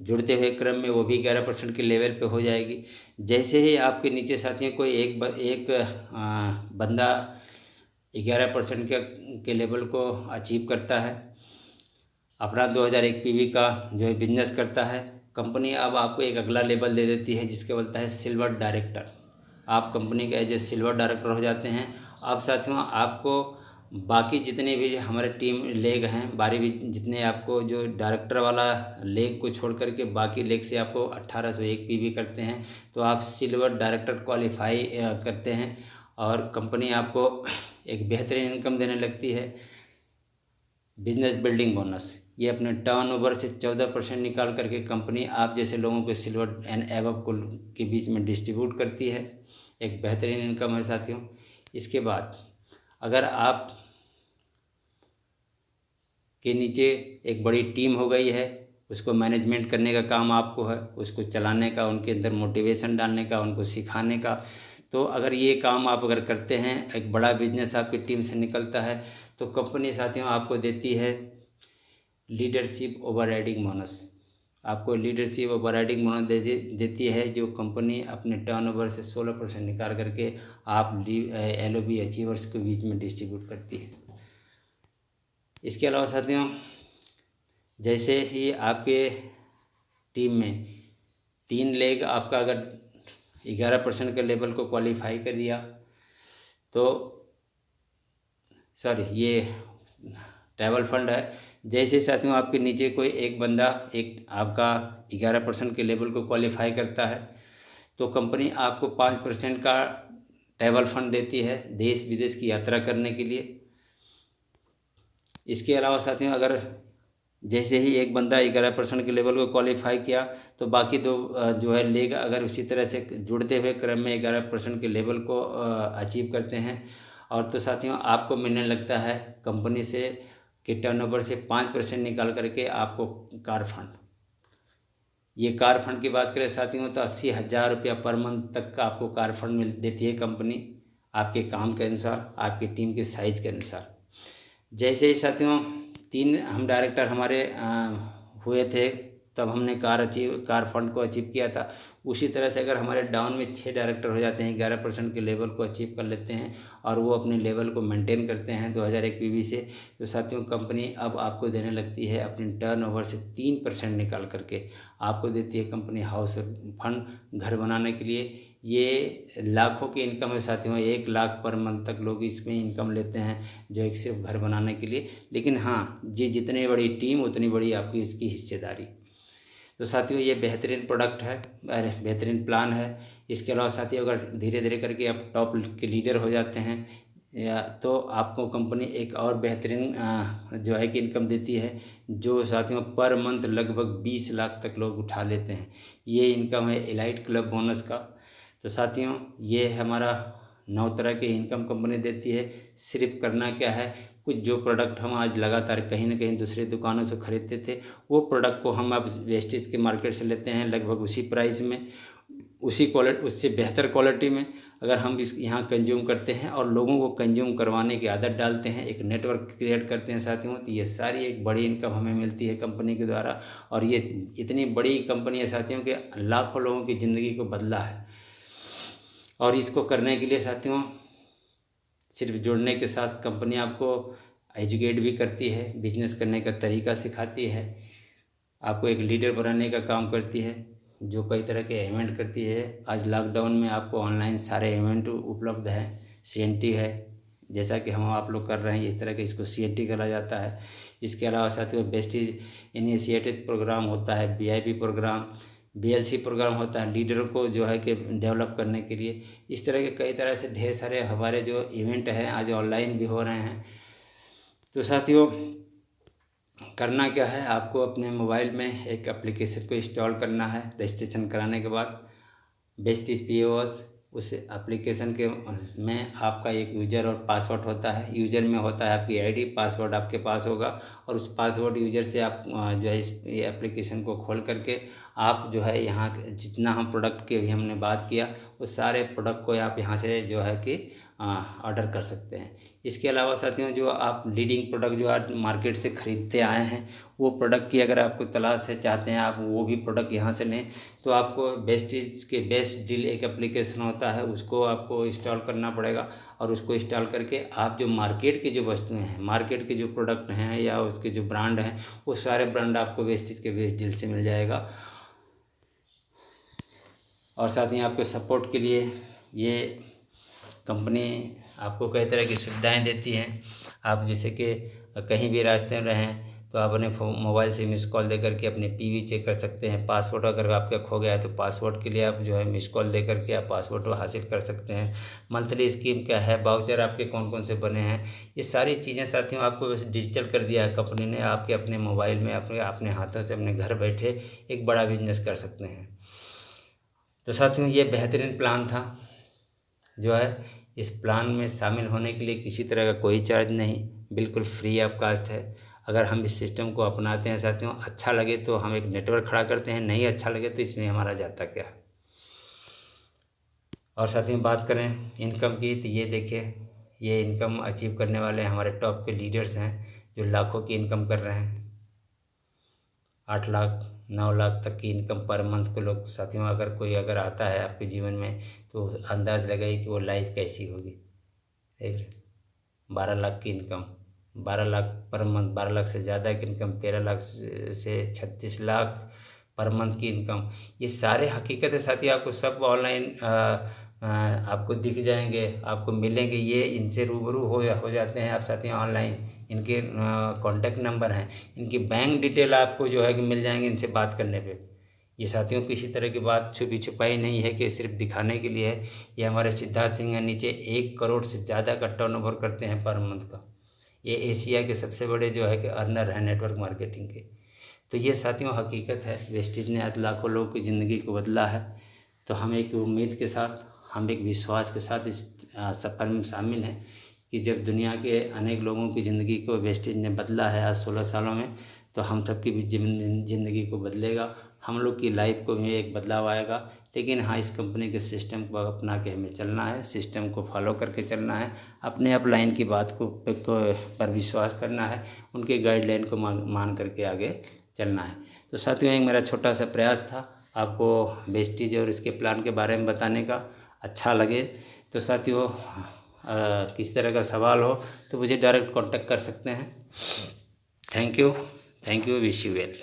जुड़ते हुए क्रम में वो भी 11% के लेवल पे हो जाएगी। जैसे ही आपके नीचे साथियों कोई एक बंदा 11% के लेवल को अचीव करता है, अपना 2001 पीवी का जो है बिजनेस करता है, कंपनी अब आपको एक अगला लेवल दे देती है जिसके बोलता है सिल्वर डायरेक्टर। आप कंपनी के एज ए सिल्वर डायरेक्टर हो जाते हैं। अब साथियों आपको बाकी जितने भी हमारे टीम लेग हैं, बारी भी जितने आपको जो डायरेक्टर वाला लेग को छोड़ करके बाकी लेग से आपको 1801 पीवी करते हैं, तो आप सिल्वर डायरेक्टर क्वालिफाई करते हैं और कंपनी आपको एक बेहतरीन इनकम देने लगती है। बिजनेस बिल्डिंग बोनस ये अपने टर्नओवर से 14% निकाल करके कंपनी आप जैसे लोगों को सिल्वर एंड एबव को के बीच में डिस्ट्रीब्यूट करती है। एक बेहतरीन इनकम है साथियों। इसके बाद अगर आप के नीचे एक बड़ी टीम हो गई है, उसको मैनेजमेंट करने का काम आपको है, उसको चलाने का, उनके अंदर मोटिवेशन डालने का, उनको सिखाने का, तो अगर ये काम आप अगर करते हैं, एक बड़ा बिजनेस आपकी टीम से निकलता है, तो कंपनी साथियों आपको देती है लीडरशिप ओवरराइडिंग बोनस। आपको लीडरशिप ओवरराइडिंग बोनस देती है, जो कंपनी अपने टर्नओवर से 16% निकाल करके आप LOB अचीवर्स के बीच में डिस्ट्रीब्यूट करती है। इसके अलावा साथियों जैसे ही आपके टीम में 3 लेग आपका अगर 11% के लेवल को क्वालिफाई कर दिया तो सॉरी ये ट्रैवल फंड है। जैसे साथियों आपके नीचे कोई एक बंदा एक आपका 11% के लेवल को क्वालिफाई करता है तो कंपनी आपको 5% का ट्रैवल फंड देती है देश विदेश की यात्रा करने के लिए। इसके अलावा साथियों अगर जैसे ही एक बंदा 11% के लेवल को क्वालिफाई किया तो बाकी 2 जो है लेग अगर उसी तरह से जुड़ते हुए क्रम में 11% के लेवल को अचीव करते हैं और तो साथियों आपको मिलने लगता है कंपनी से कि टर्नओवर से 5% निकाल करके आपको कार फंड। ये कार फंड की बात करें साथियों तो 80,000 रुपया पर मंथ तक का आपको कार फंड मिल देती है कंपनी आपके काम के अनुसार आपकी टीम के साइज के अनुसार। जैसे ही साथियों 3 हम डायरेक्टर हमारे हुए थे तब हमने कार फंड को अचीव किया था। उसी तरह से अगर हमारे डाउन में 6 डायरेक्टर हो जाते हैं 11% के लेवल को अचीव कर लेते हैं और वो अपने लेवल को मेंटेन करते हैं 2001 पीवी से तो साथियों कंपनी अब आपको देने लगती है अपनी टर्नओवर से 3% निकाल करके आपको देती है कंपनी हाउस फंड घर बनाने के लिए। ये लाखों की इनकम है साथियों 1 लाख पर मंथ तक लोग इसमें इनकम लेते हैं जो एक सिर्फ घर बनाने के लिए। लेकिन हाँ ये जितनी बड़ी टीम उतनी बड़ी आपकी इसकी हिस्सेदारी। तो साथियों ये बेहतरीन प्रोडक्ट है अरे बेहतरीन प्लान है। इसके अलावा साथियों अगर धीरे धीरे करके आप टॉप के लीडर हो जाते हैं या तो आपको कंपनी एक और बेहतरीन जो है कि इनकम देती है जो साथियों पर मंथ लगभग 20 लाख तक लोग उठा लेते हैं। ये इनकम है एलाइट क्लब बोनस का। तो साथियों ये हमारा 9 तरह के इनकम कंपनी देती है। सिर्फ करना क्या है कुछ जो प्रोडक्ट हम आज लगातार कहीं ना कहीं दूसरी दुकानों से खरीदते थे वो प्रोडक्ट को हम अब वेस्टेज के मार्केट से लेते हैं लगभग उसी प्राइस में उसी क्वालिटी उससे बेहतर क्वालिटी में अगर हम इस यहाँ कंज्यूम करते हैं और लोगों को कंज्यूम करवाने की आदत डालते हैं एक नेटवर्क क्रिएट करते हैं साथियों तो ये सारी एक बड़ी इनकम हमें मिलती है कंपनी के द्वारा। और ये इतनी बड़ी कंपनी है साथियों के लाखों लोगों की ज़िंदगी को बदला है। और इसको करने के लिए साथियों सिर्फ जुड़ने के साथ कंपनी आपको एजुकेट भी करती है बिजनेस करने का तरीका सिखाती है आपको एक लीडर बनाने का काम करती है जो कई तरह के इवेंट करती है। आज लॉकडाउन में आपको ऑनलाइन सारे इवेंट उपलब्ध हैं CNT है जैसा कि हम आप लोग कर रहे हैं इस तरह के इसको CNT करा जाता है। इसके अलावा साथियों बेस्टीज इनिशिएटिव प्रोग्राम होता है VIP प्रोग्राम BLC प्रोग्राम होता है लीडर को जो है कि डेवलप करने के लिए। इस तरह के कई तरह से ढेर सारे हमारे जो इवेंट हैं आज ऑनलाइन भी हो रहे हैं। तो साथियों करना क्या है आपको अपने मोबाइल में एक एप्लीकेशन को इंस्टॉल करना है। रजिस्ट्रेशन कराने के बाद बेस्टीज POS उस एप्लीकेशन के में आपका एक यूज़र और पासवर्ड होता है। यूज़र में होता है आपकी ID पासवर्ड आपके पास होगा और उस पासवर्ड यूज़र से आप जो है इस एप्लीकेशन को खोल करके आप जो है यहाँ जितना हम प्रोडक्ट के भी हमने बात किया उस सारे प्रोडक्ट को आप यहाँ से जो है कि ऑर्डर कर सकते हैं। इसके अलावा साथियों जो आप लीडिंग प्रोडक्ट जो आप मार्केट से ख़रीदते आए हैं वो प्रोडक्ट की अगर आपको तलाश है चाहते हैं आप वो भी प्रोडक्ट यहाँ से लें तो आपको बेस्टीज के बेस्ट डील एक एप्लीकेशन होता है उसको आपको इंस्टॉल करना पड़ेगा। और उसको इंस्टॉल करके आप जो मार्केट की जो वस्तुएं हैं मार्केट के जो प्रोडक्ट हैं या उसके जो ब्रांड हैं वो सारे ब्रांड आपको बेस्टीज के बेस्ट डील से मिल जाएगा। और साथ ही आपके सपोर्ट के लिए ये कंपनी आपको कई तरह की सुविधाएं देती हैं। आप जैसे कि कहीं भी रास्ते में रहें तो आप अपने मोबाइल से मिस कॉल दे करके अपने PV चेक कर सकते हैं। पासवर्ड अगर आपका खो गया है तो पासवर्ड के लिए आप जो है मिस कॉल दे करके आप पासवर्ड हासिल कर सकते हैं। मंथली स्कीम क्या है बाउचर आपके कौन कौन से बने हैं ये सारी चीज़ें साथियों आपको डिजिटल कर दिया है कंपनी ने। आपके अपने मोबाइल में अपने हाथों से अपने घर बैठे एक बड़ा बिजनेस कर सकते हैं। तो साथियों ये बेहतरीन प्लान था जो है इस प्लान में शामिल होने के लिए किसी तरह का कोई चार्ज नहीं बिल्कुल फ्री ऑफ कास्ट है। अगर हम इस सिस्टम को अपनाते हैं साथियों अच्छा लगे तो हम एक नेटवर्क खड़ा करते हैं नहीं अच्छा लगे तो इसमें हमारा जाता क्या। और साथियों बात करें इनकम की तो ये देखिए ये इनकम अचीव करने वाले हमारे टॉप के लीडर्स हैं जो लाखों की इनकम कर रहे हैं 8 लाख 9 लाख तक की इनकम पर मंथ को लोग साथियों अगर कोई अगर आता है आपके जीवन में तो अंदाज़ लगाइए कि वो लाइफ कैसी होगी। देख 12 लाख की income 12 lakh per month, 12 lakh से ज़्यादा की इनकम, 13 लाख से 36 लाख पर मंथ की इनकम, ये सारे हकीकत है साथी, आपको सब ऑनलाइन आपको दिख जाएंगे, आपको मिलेंगे। ये इनसे रूबरू हो जाते हैं आप साथी ऑनलाइन। इनके कॉन्टैक्ट नंबर हैं, इनकी बैंक डिटेल आपको जो है कि मिल जाएंगे इनसे बात करने पे। ये साथियों किसी तरह की बात छुपाई नहीं है कि सिर्फ दिखाने के लिए है। ये हमारे सिद्धार्थ सिंह है, नीचे 1 करोड़ से ज़्यादा का टर्नओवर करते हैं पर मंथ का। ये एशिया के सबसे बड़े जो है कि अर्नर हैं नेटवर्क मार्केटिंग के। तो ये साथियों हकीकत है, वेस्टेज ने आज लाखों लोगों की ज़िंदगी को बदला है। तो हम एक उम्मीद के साथ, हम एक विश्वास के साथ इस सफ़र में शामिल हैं कि जब दुनिया के अनेक लोगों की ज़िंदगी को वेस्टेज ने बदला है आज 16 सालों में, तो हम सबकी भी ज़िंदगी को बदलेगा, हम लोग की लाइफ को भी एक बदलाव आएगा। लेकिन हाँ, इस कंपनी के सिस्टम को अपना के हमें चलना है, सिस्टम को फॉलो करके चलना है, अपने अपलाइन की बात को पर विश्वास करना है, उनके गाइडलाइन को मान करके आगे चलना है। तो साथियों, एक मेरा छोटा सा प्रयास था आपको वेस्टेज और इसके प्लान के बारे में बताने का। अच्छा लगे तो साथियों किस तरह का सवाल हो तो मुझे डायरेक्ट कांटेक्ट कर सकते हैं। Thank you, wish you well.